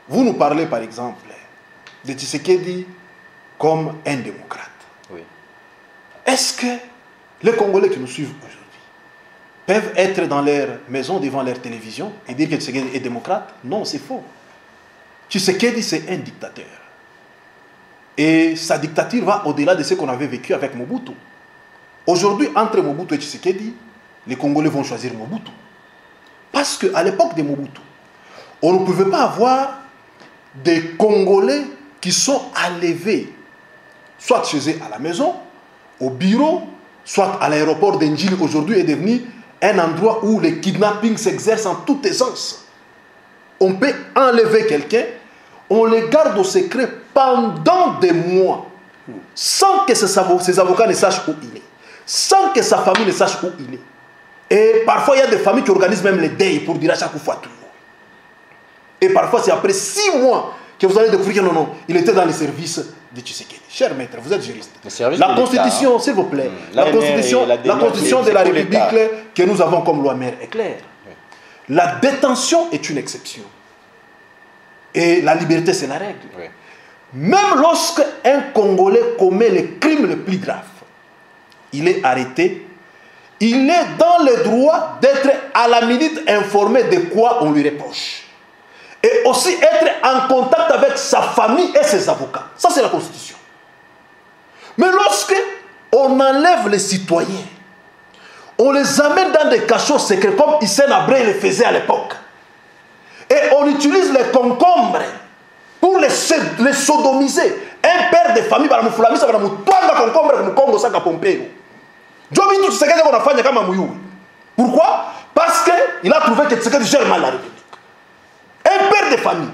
D: vous nous parlez, par exemple, de Tshisekedi comme un démocrate,
A: Oui.
D: est-ce que les Congolais qui nous suivent aujourd'hui peuvent être dans leur maison devant leur télévision et dire que Tshisekedi est démocrate? Non, c'est faux. Tshisekedi, c'est un dictateur. Et sa dictature va au-delà de ce qu'on avait vécu avec Mobutu. Aujourd'hui, entre Mobutu et Tshisekedi, les Congolais vont choisir Mobutu. Parce qu'à l'époque de Mobutu, on ne pouvait pas avoir des Congolais qui sont enlevés, soit chez eux à la maison, au bureau, soit à l'aéroport d'Enjili, aujourd'hui est devenu un endroit où le kidnapping s'exerce en toute aisance. On peut enlever quelqu'un, on le garde au secret pendant des mois, sans que ses avocats ne sachent où il est, sans que sa famille ne sache où il est. Et parfois, il y a des familles qui organisent même les deuils pour dire à chaque fois tout. Et parfois, c'est après 6 mois que vous allez découvrir que non, il était dans les services de Tshisekedi. Cher maître, vous êtes juriste. La Constitution, s'il vous plaît, la Constitution de la République que nous avons comme loi mère est claire. La détention est une exception. Et la liberté, c'est la règle.
A: Oui.
D: Même lorsque un Congolais commet le crime le plus grave, il est arrêté, il est dans le droit d'être à la minute informé de quoi on lui reproche. Et aussi être en contact avec sa famille et ses avocats. Ça, c'est la Constitution. Mais lorsque on enlève les citoyens, on les amène dans des cachots secrets, comme Hissène Habré le faisait à l'époque, et on utilise les concombres pour les sodomiser. Un père de famille, ça va nous concombre, ça va pomper. Pourquoi? Parce qu'il a trouvé que Tshisekedi gère mal la République. Un père de famille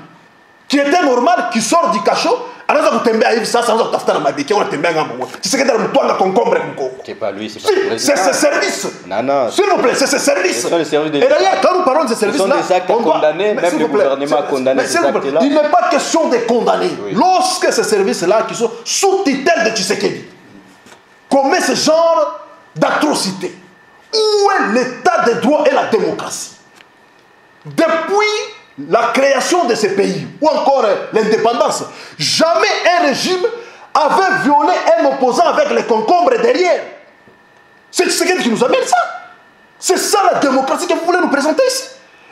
D: qui était normal, qui sort du cachot,
A: C'est pas lui, c'est pas le
D: c'est
A: président.
D: ses services.
A: Non.
D: S'il vous plaît, c'est ses services.
A: Ce sont les services de
D: Et
A: l'État.
D: d'ailleurs, quand nous parlons de ces services-là,
A: des actes condamnés, même le gouvernement a condamné ces actes-là.
D: il n'est pas question de condamner.
A: Oui.
D: Lorsque ces services-là, qui sont sous tutelle de Tshisekedi, commettent ce genre d'atrocité, où est l'état de droit et la démocratie? Depuis la création de ces pays, ou encore l'indépendance, jamais un régime avait violé un opposant avec les concombres derrière. C'est Tshisekedi qui nous amène ça. C'est ça la démocratie que vous voulez nous présenter ici.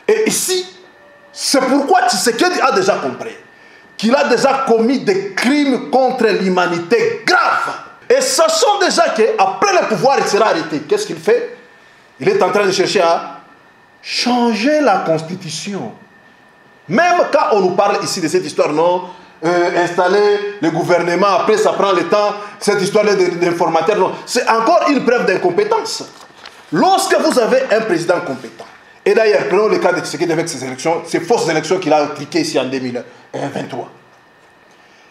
D: Et ici, c'est pourquoi Tshisekedi a déjà compris qu'il a déjà commis des crimes contre l'humanité graves. Et sachant déjà qu'après le pouvoir, il sera arrêté. Qu'est-ce qu'il fait? Il est en train de chercher à changer la constitution. Même quand on nous parle ici de cette histoire, non, installer le gouvernement, après ça prend le temps, cette histoire d'informateur, non, c'est encore une preuve d'incompétence. Lorsque vous avez un président compétent, et d'ailleurs, prenons le cas de Tshisekedi avec ces élections, ces fausses élections qu'il a cliquées ici en 2023,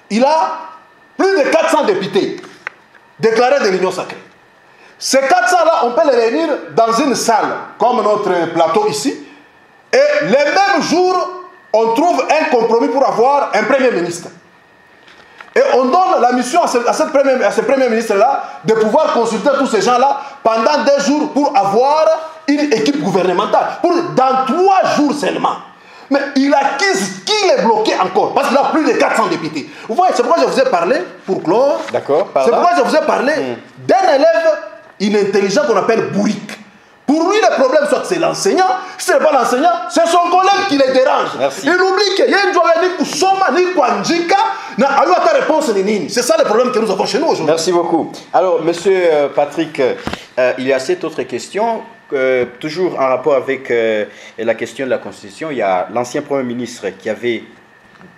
D: il a plus de 400 députés déclarés de l'Union sacrée. Ces 400-là, on peut les réunir dans une salle, comme notre plateau ici, et les mêmes jours, on trouve un compromis pour avoir un premier ministre. Et on donne la mission à ce premier ministre-là de pouvoir consulter tous ces gens-là pendant 2 jours pour avoir une équipe gouvernementale. Dans 3 jours seulement. Mais il accuse qu'il est bloqué encore, parce qu'il a plus de 400 députés. Vous voyez, c'est pourquoi je vous ai parlé, pour clore,
A: D'accord,
D: c'est pourquoi je vous ai parlé d'un élève inintelligent qu'on appelle bourrique. Pour lui, le problème, soit c'est l'enseignant, si ce n'est pas l'enseignant, c'est son collègue qui les dérange.
A: Merci.
D: Il oublie qu'il y a une journée ni kusoma, ni kwanjika, na ayo ta réponse ni nini. C'est ça le problème que nous avons chez nous aujourd'hui.
A: Merci beaucoup. Alors, monsieur Patrick, il y a cette autre question, toujours en rapport avec la question de la Constitution. Il y a l'ancien Premier ministre qui avait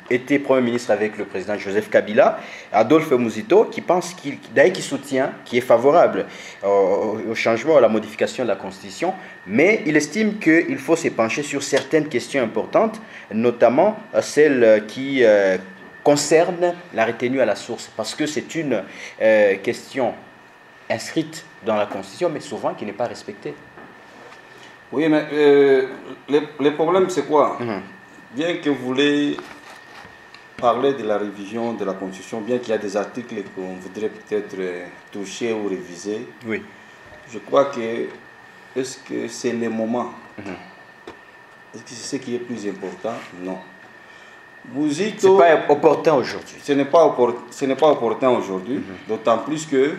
A: été Premier ministre avec le président Joseph Kabila, Adolphe Muzito, qui pense d'ailleurs qui soutient, qui est favorable au changement, à la modification de la Constitution, mais il estime qu'il faut se pencher sur certaines questions importantes, notamment celles qui concerne la retenue à la source, parce que c'est une question inscrite dans la Constitution, mais souvent qui n'est pas respectée.
C: Oui, mais le problème, c'est quoi? Bien que vous voulez parler de la révision de la Constitution, bien qu'il y a des articles qu'on voudrait peut-être toucher ou réviser,
A: oui.
C: Je crois que est-ce que c'est le moment? Est-ce que c'est ce qui est plus important? Non.
A: Ce n'est pas opportun aujourd'hui.
C: Ce n'est pas opportun aujourd'hui, d'autant plus que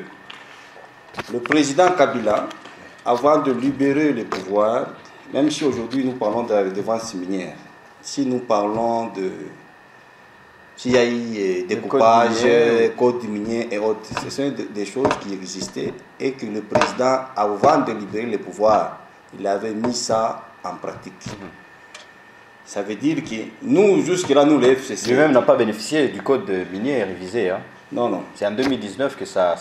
C: le président Kabila, avant de libérer le pouvoir, même si aujourd'hui nous parlons de la redevance minière, si nous parlons de s'il y a eu découpage, code minier et autres, ce sont des choses qui existaient et que le président, avant de libérer le pouvoir, il avait mis ça en pratique. Ça veut dire que nous, jusque-là, nous, les FCC...
A: Lui-même n'a pas bénéficié du code minier révisé. Hein.
C: Non, non.
A: C'est en 2019 que ça a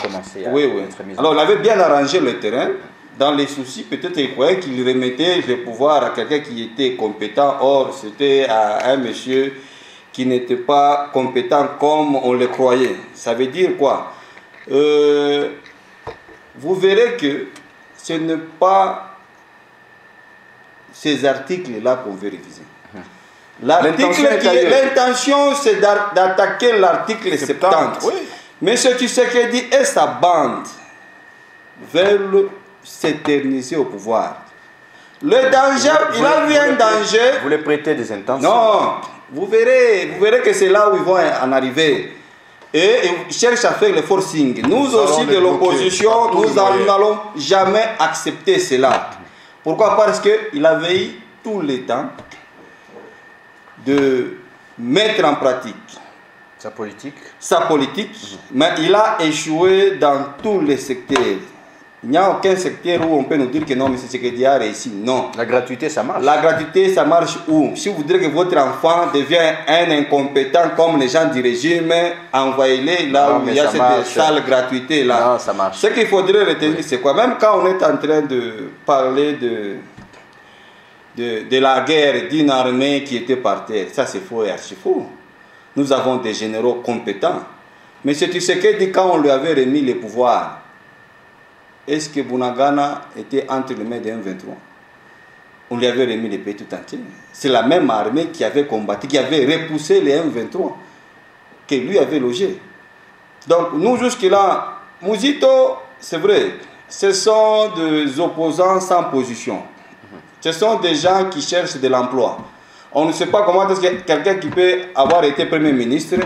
A: commencé à
C: être mis en place. Alors, il avait bien arrangé le terrain. Dans les soucis, peut-être il croyait qu'il remettait le pouvoir à quelqu'un qui était compétent. Or, c'était à un monsieur qui n'était pas compétent comme on le croyait. Ça veut dire quoi? Vous verrez que ce n'est pas ces articles-là qu'on veut réviser. L'intention, c'est d'attaquer l'article 70. Oui. Mais ce qui dit et sa bande veulent s'éterniser au pouvoir. Le danger, il a vu un danger.
A: Vous voulez prêter des intentions?
C: Non, vous verrez que c'est là où ils vont en arriver. Et ils cherchent à faire le forcing. Nous aussi de l'opposition, nous n'allons jamais accepter cela. Pourquoi? Parce qu'il avait eu tout le temps de mettre en pratique
A: sa politique,
C: mais il a échoué dans tous les secteurs. Il n'y a aucun secteur où on peut nous dire que non, mais c'est ce que a réussi. Non.
A: La gratuité, ça marche.
C: La gratuité, ça marche où? Si vous voudrez que votre enfant devienne un incompétent comme les gens du régime, envoyez-les là où il y a cette sale gratuité là.
A: Non, ça marche.
C: Ce qu'il faudrait retenir, c'est quoi? Même quand on est en train de parler de la guerre d'une armée qui était par terre, ça c'est faux et archi faux. Nous avons des généraux compétents. Mais c'est ce qu'il dit quand on lui avait remis le pouvoir. Est-ce que Bunagana était entre les mains des M23? On lui avait remis le pays tout entier. C'est la même armée qui avait combattu, qui avait repoussé les M23, que lui avait logé. Donc nous jusque-là, Mouzito, c'est vrai, ce sont des opposants sans position. Ce sont des gens qui cherchent de l'emploi. On ne sait pas comment est-ce que quelqu'un qui peut avoir été Premier ministre,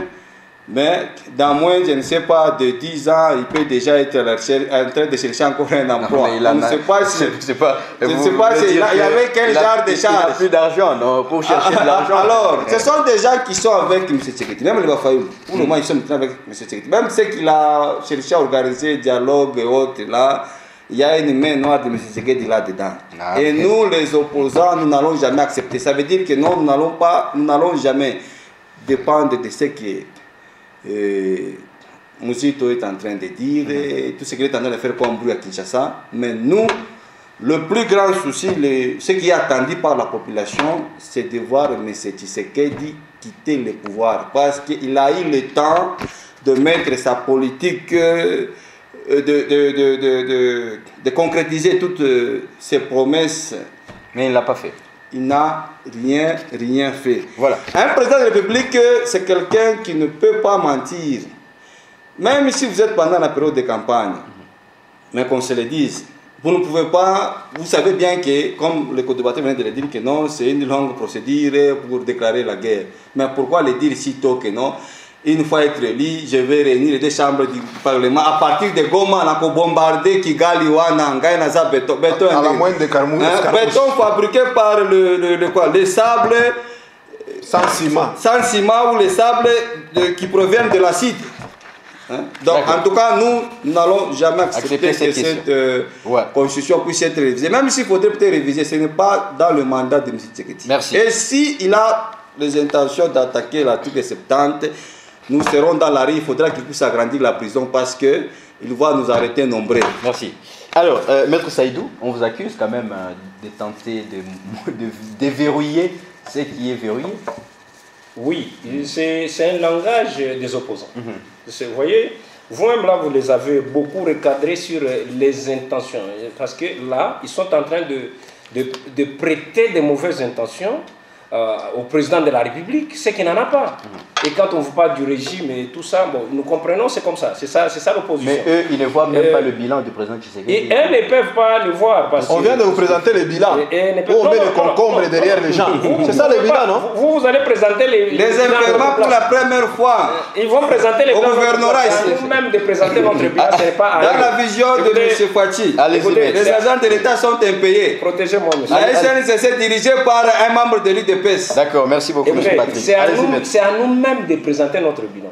C: mais dans moins, je ne sais pas, de 10 ans, il peut déjà être en train de chercher encore un emploi.
A: Non, on ne sait pas si...
C: Je ne sais pas s'il y avait quel genre de charge.
A: Il n'a plus d'argent pour chercher de l'argent.
C: Alors, ce sont des gens qui sont avec M. Tshisekedi. Même les Bafayoum, pour le moment, ils sont maintenant avec M. Tshisekedi. Même ceux qu'il a cherché à organiser dialogue et autres, là, il y a une main noire de M. Tshisekedi là-dedans. Et nous, les opposants, nous n'allons jamais accepter. Ça veut dire que non, nous n'allons jamais dépendre de ce qui est... Mouzito est en train de dire, et tout ce qu'il est en train de faire comme bruit à Kinshasa. Mais nous, le plus grand souci, ce qui est attendu par la population, c'est de voir M. Tshisekedi quitter le pouvoir. Parce qu'il a eu le temps de mettre sa politique, de concrétiser toutes ses promesses.
A: Mais il ne l'a pas fait.
C: Il n'a rien fait.
A: Voilà.
C: Un président de la République, c'est quelqu'un qui ne peut pas mentir. Même si vous êtes pendant la période de campagne, mais qu'on se le dise, vous ne pouvez pas, vous savez bien que, comme le co-débatteur vient de le dire, que non, c'est une longue procédure pour déclarer la guerre. Mais pourquoi le dire si tôt que non? Une fois être élu, je vais réunir les deux chambres du Parlement. À partir de Goma, on a bombardé Kigali, Wananga, Naza, béton.
D: À la moindre de Carmouche.
C: Béton fabriqué par les sables.
D: Sans ciment.
C: Sans ciment ou les sables qui proviennent de l'acide. Donc, en tout cas, nous n'allons jamais accepter que cette constitution puisse être révisée. Même s'il faudrait peut-être réviser, ce n'est pas dans le mandat de M. Tshisekedi.
A: Merci.
C: Et s'il a les intentions d'attaquer l'article 70, nous serons dans la rue. Il faudra qu'il puisse agrandir la prison parce qu'il va nous arrêter nombreux.
A: Merci. Alors, Maître Saïdou, on vous accuse quand même de tenter de déverrouiller ce qui est verrouillé.
B: Oui, c'est un langage des opposants. Vous voyez, vous-même là, vous les avez beaucoup recadrés sur les intentions. Parce que là, ils sont en train de prêter des mauvaises intentions au président de la République, c'est qu'il n'en a pas. Et quand on vous parle du régime et tout ça, bon, nous comprenons, c'est comme ça, c'est ça l'opposition.
A: Mais eux, ils ne voient même pas le bilan du président Tshisekedi.
B: Et eux ne peuvent pas le voir. Parce
D: on vient de vous présenter le bilan. On met les concombres derrière les gens. C'est ça le bilan, non?
B: Vous allez présenter
C: les enfermants pour la première fois.
B: Ils vont présenter les
C: bilans. Au gouvernorat ici.
B: Nous-mêmes de présenter notre bilan, ce n'est pas à
C: dans la vision de M. Fouachi, les agents de l'État sont impayés.
B: Protégez-moi, monsieur.
C: La SNCC est dirigée par un membre de l'UDPS.
A: D'accord, merci beaucoup, M. Patrick.
B: C'est à nous-mêmes de présenter notre bilan.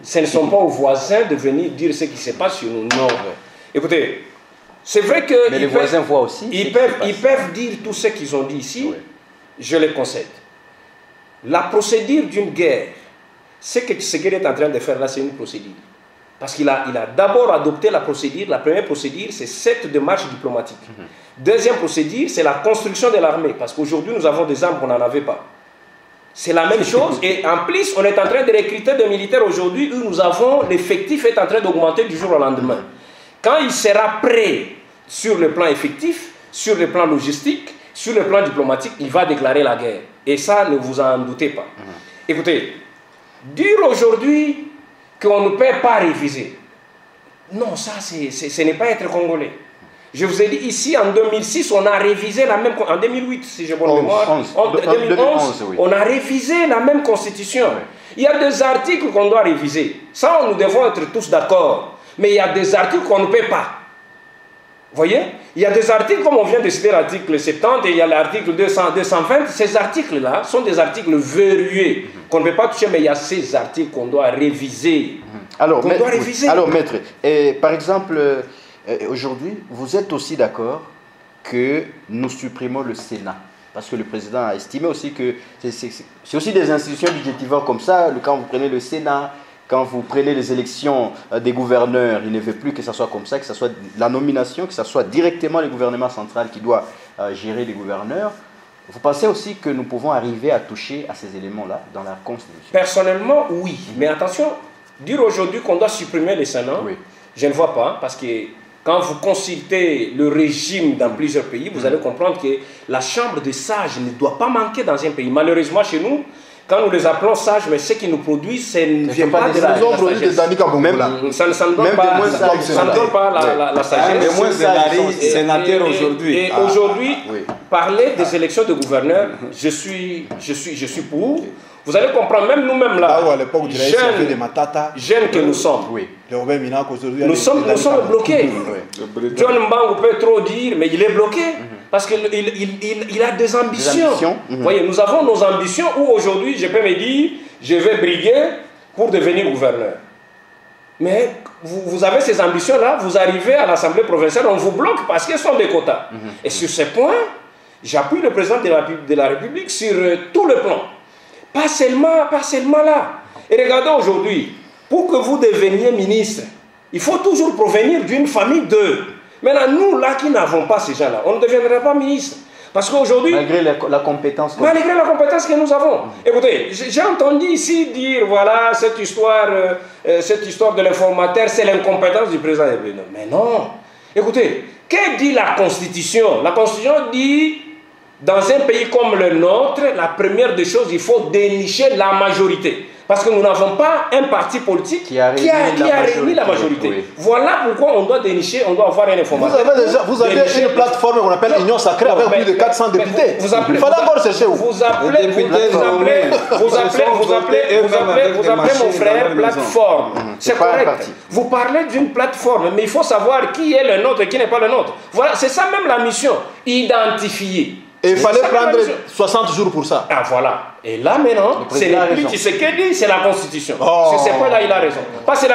B: Ce ne sont pas aux voisins de venir dire ce qui se passe sur nous. Non. Écoutez, c'est vrai que...
A: Mais les voisins voient aussi.
B: Ils peuvent dire tout ce qu'ils ont dit ici. Oui. Je les concède. La procédure d'une guerre, ce que Tshisekedi est en train de faire là, c'est une procédure. Parce qu'il a d'abord adopté la procédure. La première procédure, c'est cette démarche diplomatique. Deuxième procédure, c'est la construction de l'armée. Parce qu'aujourd'hui, nous avons des armes qu'on n'en avait pas. C'est la même chose. Et en plus, on est en train de recruter des militaires aujourd'hui où nous avons, l'effectif est en train d'augmenter du jour au lendemain. Quand il sera prêt sur le plan effectif, sur le plan logistique, sur le plan diplomatique, il va déclarer la guerre. Et ça, ne vous en doutez pas. Écoutez, dire aujourd'hui qu'on ne peut pas réviser, non, ça, ce n'est pas être congolais. Je vous ai dit ici, en 2006, on a révisé la même... En 2008, si j'ai bonne mémoire. En 2011, oui. On a révisé la même constitution. Oui. Il y a des articles qu'on doit réviser. Ça, nous devons être tous d'accord. Mais il y a des articles qu'on ne peut pas. Vous voyez? Il y a des articles, comme on vient de citer l'article 70, et il y a l'article 220. Ces articles-là sont des articles verrouillés qu'on ne peut pas toucher, mais il y a ces articles qu'on doit réviser.
A: Alors, maître, par exemple... aujourd'hui, vous êtes aussi d'accord que nous supprimons le Sénat? Parce que le président a estimé aussi que c'est aussi des institutions budgétivores comme ça. Quand vous prenez le Sénat, quand vous prenez les élections des gouverneurs, il ne veut plus que ça soit comme ça, que ce soit la nomination, que ce soit directement le gouvernement central qui doit gérer les gouverneurs. Vous pensez aussi que nous pouvons arriver à toucher à ces éléments-là dans la Constitution?
B: Personnellement, oui. Mais attention, dire aujourd'hui qu'on doit supprimer le Sénat, oui. Je ne vois pas, parce que quand vous consultez le régime dans plusieurs pays, vous allez comprendre que la chambre des sages ne doit pas manquer dans un pays. Malheureusement, chez nous, quand nous les appelons sages, mais ce qu'ils nous produisent, ça ne vient pas de la sagesse. Ça ne donne pas la sagesse.
C: Moins sénateur aujourd'hui.
B: Et aujourd'hui, parler des élections de gouverneurs, je suis pour. Vous allez comprendre, même nous-mêmes là, jeunes que nous sommes, nous sommes bloqués. John Mbang peut trop dire, mais il est bloqué parce qu'il a des ambitions. Voyez, nous avons nos ambitions où aujourd'hui, je peux me dire, je vais briguer pour devenir gouverneur. Mais vous avez ces ambitions-là, vous arrivez à l'Assemblée provinciale, on vous bloque parce qu'ils sont des quotas. Et sur ces points, j'appuie le président de la République sur tout le plan. Pas seulement là. Et regardez aujourd'hui, pour que vous deveniez ministre, il faut toujours provenir d'une famille d'eux. Maintenant, nous, là, qui n'avons pas ces gens-là, on ne deviendra pas ministre. Parce qu'aujourd'hui...
A: Malgré la compétence.
B: Malgré la compétence que nous avons. Écoutez, j'ai entendu ici dire, voilà, cette histoire de l'informateur, c'est l'incompétence du président. Mais non. Écoutez, que dit la Constitution? La Constitution dit... Dans un pays comme le nôtre, la première des choses, il faut dénicher la majorité. Parce que nous n'avons pas un parti politique qui a réuni la majorité. Oui. Voilà pourquoi on doit dénicher, on doit avoir un informateur.
D: Vous avez une plateforme qu'on appelle Union Sacrée avec plus de 400 députés. Il fallait encore chercher où?
B: Vous appelez mon frère plateforme. C'est correct. Vous parlez d'une plateforme, mais il faut savoir qui est le nôtre et qui n'est pas le nôtre. Voilà, c'est ça même la mission. Identifier.
D: Et il fallait prendre 60 jours pour ça.
B: Ah voilà. Et là maintenant, ce n'est plus Tshisekedi, c'est la Constitution. Sur ces points-là, il a raison. Parce que c'est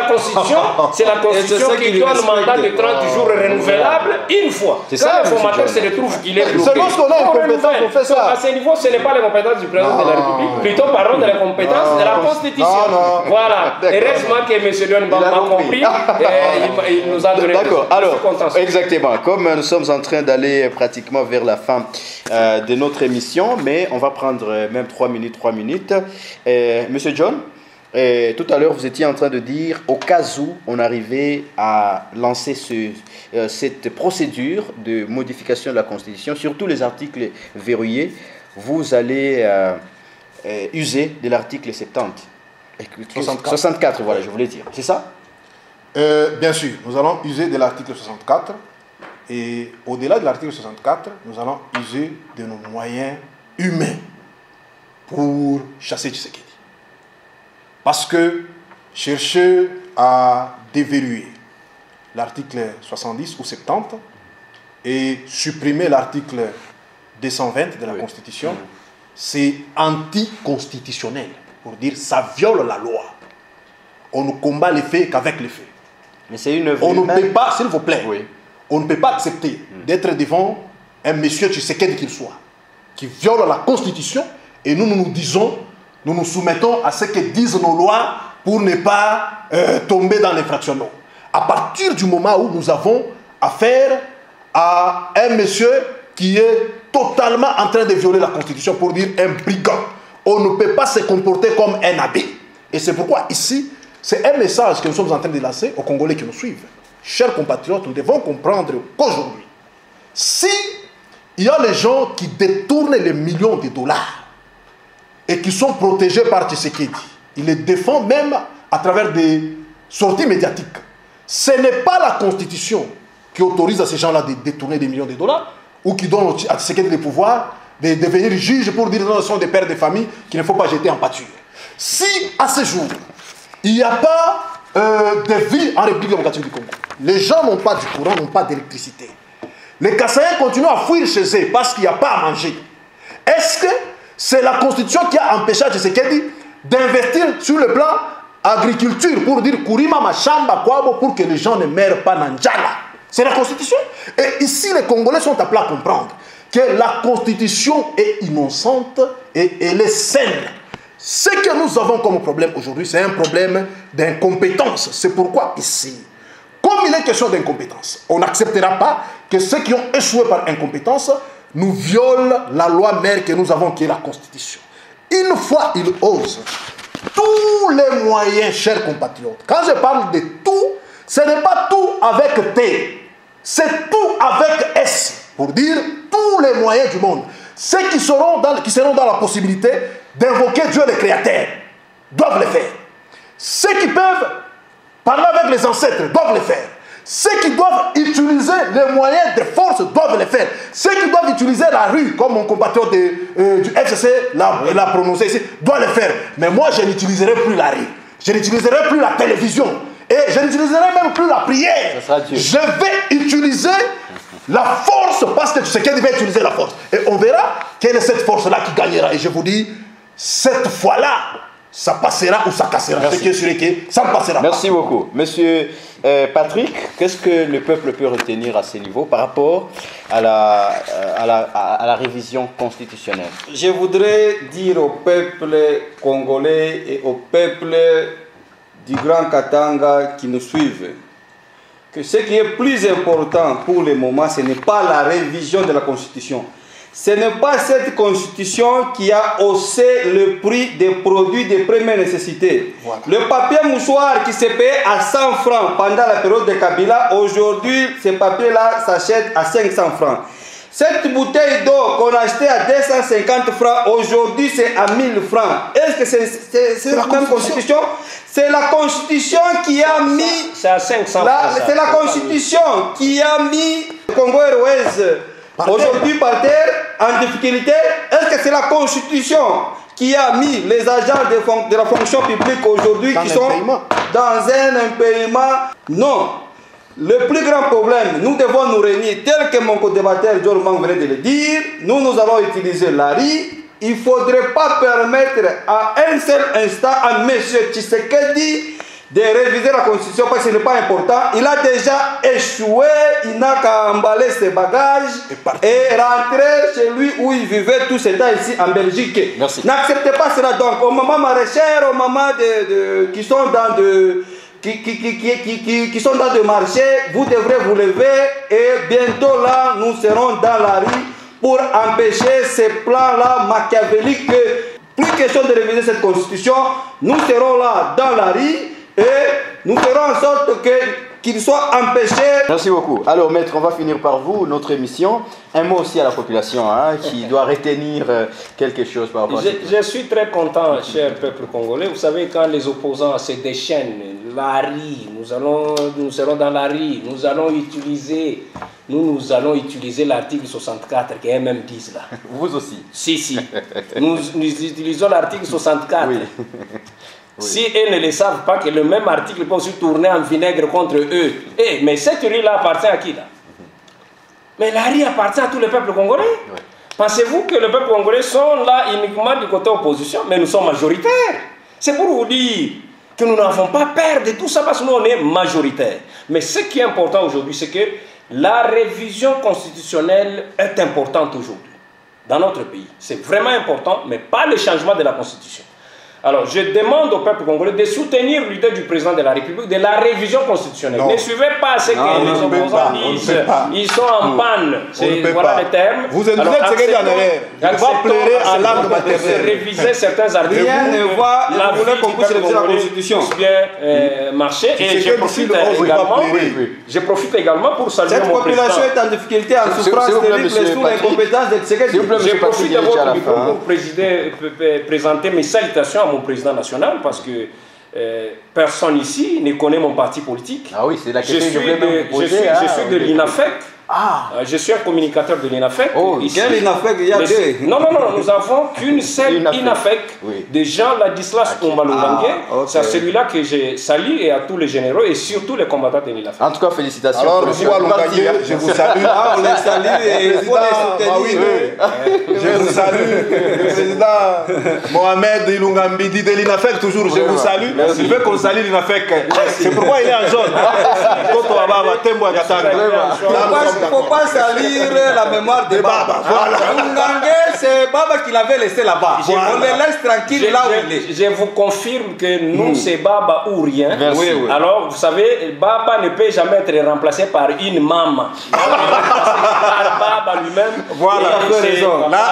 B: la Constitution qui donne le mandat de 30 jours renouvelable une fois. Quand l'informateur se retrouve qu'il est bloqué.
D: C'est lorsqu'on a une compétence, on fait ça.
B: À ce niveau, ce n'est pas les compétences du président de la République. Plutôt, parlons de la compétence de la Constitution.
A: Non.
B: Voilà. Heureusement que M. Lyon m'a compris. Et il nous a donné.
A: D'accord. Alors, exactement. Comme nous sommes en train d'aller pratiquement vers la fin de notre émission, mais on va prendre même 3 minutes. Monsieur John, tout à l'heure, vous étiez en train de dire, au cas où on arrivait à lancer cette procédure de modification de la Constitution, sur tous les articles verrouillés, vous allez user de l'article 70. 64, voilà, je voulais dire. C'est ça?
D: Bien sûr, nous allons user de l'article 64. Et au-delà de l'article 64, nous allons user de nos moyens humains pour chasser Tshisekedi. Parce que chercher à déverrouiller l'article 70 ou 70 et supprimer l'article 220 de la Constitution, c'est anticonstitutionnel. Pour dire ça viole la loi. On ne combat les faits qu'avec les faits.
A: Mais c'est une œuvre
D: on ne
A: humaine.
D: peut pas, s'il vous plaît, on ne peut pas accepter d'être devant un monsieur Tshisekedi qu'il soit, qui viole la Constitution, et nous nous disons, nous nous soumettons à ce que disent nos lois pour ne pas tomber dans l'infraction. Non. À partir du moment où nous avons affaire à un monsieur qui est totalement en train de violer la Constitution, pour dire un brigand, on ne peut pas se comporter comme un abbé. Et c'est pourquoi ici, c'est un message que nous sommes en train de lancer aux Congolais qui nous suivent. Chers compatriotes, nous devons comprendre qu'aujourd'hui, si il y a les gens qui détournent les millions de dollars et qui sont protégés par Tshisekedi, ils les défendent même à travers des sorties médiatiques. Ce n'est pas la Constitution qui autorise à ces gens-là de détourner des millions de dollars ou qui donne à Tshisekedi le pouvoir de devenir juge pour dire que ce sont des pères de famille qu'il ne faut pas jeter en pâture. Si à ce jour, il n'y a pas de vie en République démocratique du Congo, les gens n'ont pas du courant, n'ont pas d'électricité, les Kassaïens continuent à fuir chez eux parce qu'il n'y a pas à manger. Est-ce que c'est la Constitution qui a empêché Tshisekedi d'investir sur le plan agriculture pour dire Kurima Machamba Kwabo pour que les gens ne meurent pas Nanjala? C'est la Constitution. Et ici, les Congolais sont appelés à comprendre que la Constitution est innocente et elle est saine. Ce que nous avons comme problème aujourd'hui, c'est un problème d'incompétence. C'est pourquoi ici, comme il est question d'incompétence, on n'acceptera pas que ceux qui ont échoué par incompétence nous violent la loi mère que nous avons, qui est la Constitution. Une fois ils osent, tous les moyens, chers compatriotes, quand je parle de tout, ce n'est pas tout avec T, c'est tout avec S, pour dire tous les moyens du monde. Ceux qui seront dans la possibilité d'invoquer Dieu le Créateur doivent le faire. Ceux qui peuvent parler avec les ancêtres doivent le faire. Ceux qui doivent utiliser les moyens de force doivent le faire. Ceux qui doivent utiliser la rue, comme mon compatriote du FCC l'a prononcé ici, doivent le faire. Mais moi, je n'utiliserai plus la rue. Je n'utiliserai plus la télévision. Et je n'utiliserai même plus la prière. Je vais utiliser la force parce que tu sais qu'elle va utiliser la force. Et on verra quelle est cette force-là qui gagnera. Et je vous dis, cette fois-là, ça passera ou ça cassera.
A: Merci.
D: Ce qui est sûr que ça ne passera
A: Merci beaucoup. Monsieur Patrick, qu'est-ce que le peuple peut retenir à ce niveau par rapport à la révision constitutionnelle?
C: Je voudrais dire au peuple congolais et au peuple du Grand Katanga qui nous suivent que ce qui est plus important pour le moment, ce n'est pas la révision de la Constitution. Ce n'est pas cette Constitution qui a haussé le prix des produits de première nécessité. Voilà. Le papier mouchoir qui s'est payé à 100 francs pendant la période de Kabila, aujourd'hui, ce papier-là s'achète à 500 francs. Cette bouteille d'eau qu'on a achetée à 250 francs, aujourd'hui c'est à 1000 francs. Est-ce que c'est la même Constitution? C'est la Constitution qui a mis...
B: C'est à 500 francs.
C: C'est la Constitution qui a mis Congo Airways aujourd'hui par terre, en difficulté. Est-ce que c'est la Constitution qui a mis les agents de la fonction publique aujourd'hui qui sont dans un impayement? Non. Le plus grand problème, nous devons nous réunir, tel que mon co-débatteur John Mang venait de le dire, nous allons utiliser l'ARI. Il ne faudrait pas permettre à un seul instant à M. Tshisekedi de réviser la constitution parce que ce n'est pas important. Il a déjà échoué, il n'a qu'à emballer ses bagages et rentrer chez lui où il vivait tout ce temps ici en Belgique.
A: Merci.
C: N'acceptez pas cela donc. Aux mamans maraîchères, aux mamans qui sont dans de... Qui sont dans le marché, vous devrez vous lever et bientôt là, nous serons dans la rue pour empêcher ces plans-là machiavéliques. Plus question de réviser cette constitution, nous serons là dans la rue et nous ferons en sorte qu'il soit empêché.
A: Merci beaucoup. Alors, maître, on va finir par vous, notre émission. Un mot aussi à la population qui doit retenir quelque chose par rapport à ça.
B: Je suis très content, cher peuple congolais. Vous savez, quand les opposants se déchaînent, la rue, nous serons dans la rue, nous allons utiliser l'article 64 que eux-mêmes disent là.
A: Vous aussi.
B: Si. Nous utilisons l'article 64. Oui. Si eux ne le savent pas, que le même article peut aussi tourner en vinaigre contre eux. Mais cette rue-là appartient à qui là? Mais la rue appartient à tout le peuple congolais. Oui. Pensez-vous que le peuple congolais sont là uniquement du côté opposition? Mais nous sommes majoritaires. C'est pour vous dire que nous n'avons pas peur de tout ça parce que nous on est majoritaires. Mais ce qui est important aujourd'hui, c'est que la révision constitutionnelle est importante aujourd'hui dans notre pays. C'est vraiment important, mais pas le changement de la constitution. Alors, je demande au peuple congolais de soutenir l'idée du président de la République de la révision constitutionnelle. Ne suivez pas ce que les opposants disent. Ils sont en panne. Voilà le terme.
D: Vous êtes ce qu'il y a derrière. Il va pleurer à l'âme maternelle.
B: Réviser certains articles.
C: Rien ne va.
B: La voulait qu'on puisse réviser la constitution. Bien marcher. Et je profite également pour saluer mon président.
C: Cette population est en difficulté, en souffrance terrible sous l'incompétence de Tshisekedi.
B: Je profite de votre micro pour présenter mes salutations à mon président national parce que personne ici ne connaît mon parti politique.
A: Ah oui, c'est la question
B: je suis de l'INAFEC. Je suis un communicateur de l'INAFEC.
C: Quel INAFEC? Il y a deux.
B: Non, nous n'avons qu'une seule INAFEC de Jean Ladislas Oumbaloulangé. C'est à celui-là que je salue et à tous les généraux et surtout les combattants de l'INAFEC.
A: En tout cas, félicitations.
D: Alors, M. Oumbaloulangé, je vous salue.
C: On les salue et il faut les soutenir.
D: Je vous salue. Le président Mohamed Ilungambi dit de l'INAFEC, toujours, je vous salue. Il veut qu'on salue l'INAFEC. C'est pourquoi il est en jaune.
C: Il ne faut pas salir la mémoire de Baba. Voilà. C'est Baba qui l'avait laissé là-bas. On le laisse tranquille là où il est.
B: Je vous confirme que nous, c'est Baba ou rien.
C: Oui.
B: Alors, vous savez, Baba ne peut jamais être remplacé par une maman. Par Baba lui-même.
C: Voilà,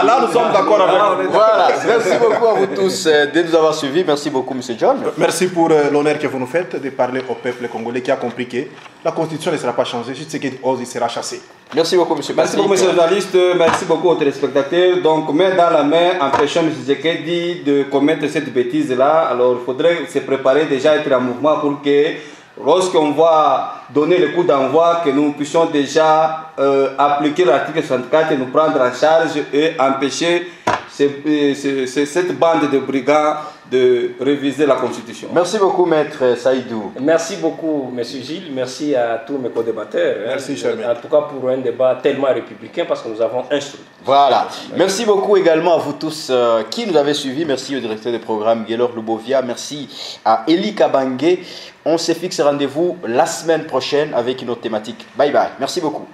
D: là, nous sommes d'accord avec vous.
A: Voilà, merci beaucoup à vous tous de nous avoir suivis. Merci beaucoup, M. John.
D: Merci pour l'honneur que vous nous faites de parler au peuple congolais qui a compris que la constitution ne sera pas changée. Juste ce qu'il ose, il sera chassé.
A: Merci beaucoup, M.
C: Merci beaucoup, M. le journaliste. Merci beaucoup aux téléspectateurs. Donc, main dans la main, empêchons M. Tshisekedi de commettre cette bêtise-là. Alors, il faudrait se préparer déjà, être en mouvement pour que, lorsqu'on va donner le coup d'envoi, que nous puissions déjà appliquer l'article 64 et nous prendre en charge et empêcher cette bande de brigands de réviser la Constitution.
A: Merci beaucoup, Maître Saïdou.
B: Merci beaucoup, M. Gilles. Merci à tous mes co-débatteurs.
D: Merci, cher maître.
B: En tout cas, pour un débat tellement républicain, parce que nous avons instruit.
A: Voilà. Merci beaucoup également à vous tous qui nous avez suivis. Merci au directeur des programmes, Guélor Lubovia. Merci à Eli Kabangé. On se fixe rendez-vous la semaine prochaine avec une autre thématique. Bye bye. Merci beaucoup.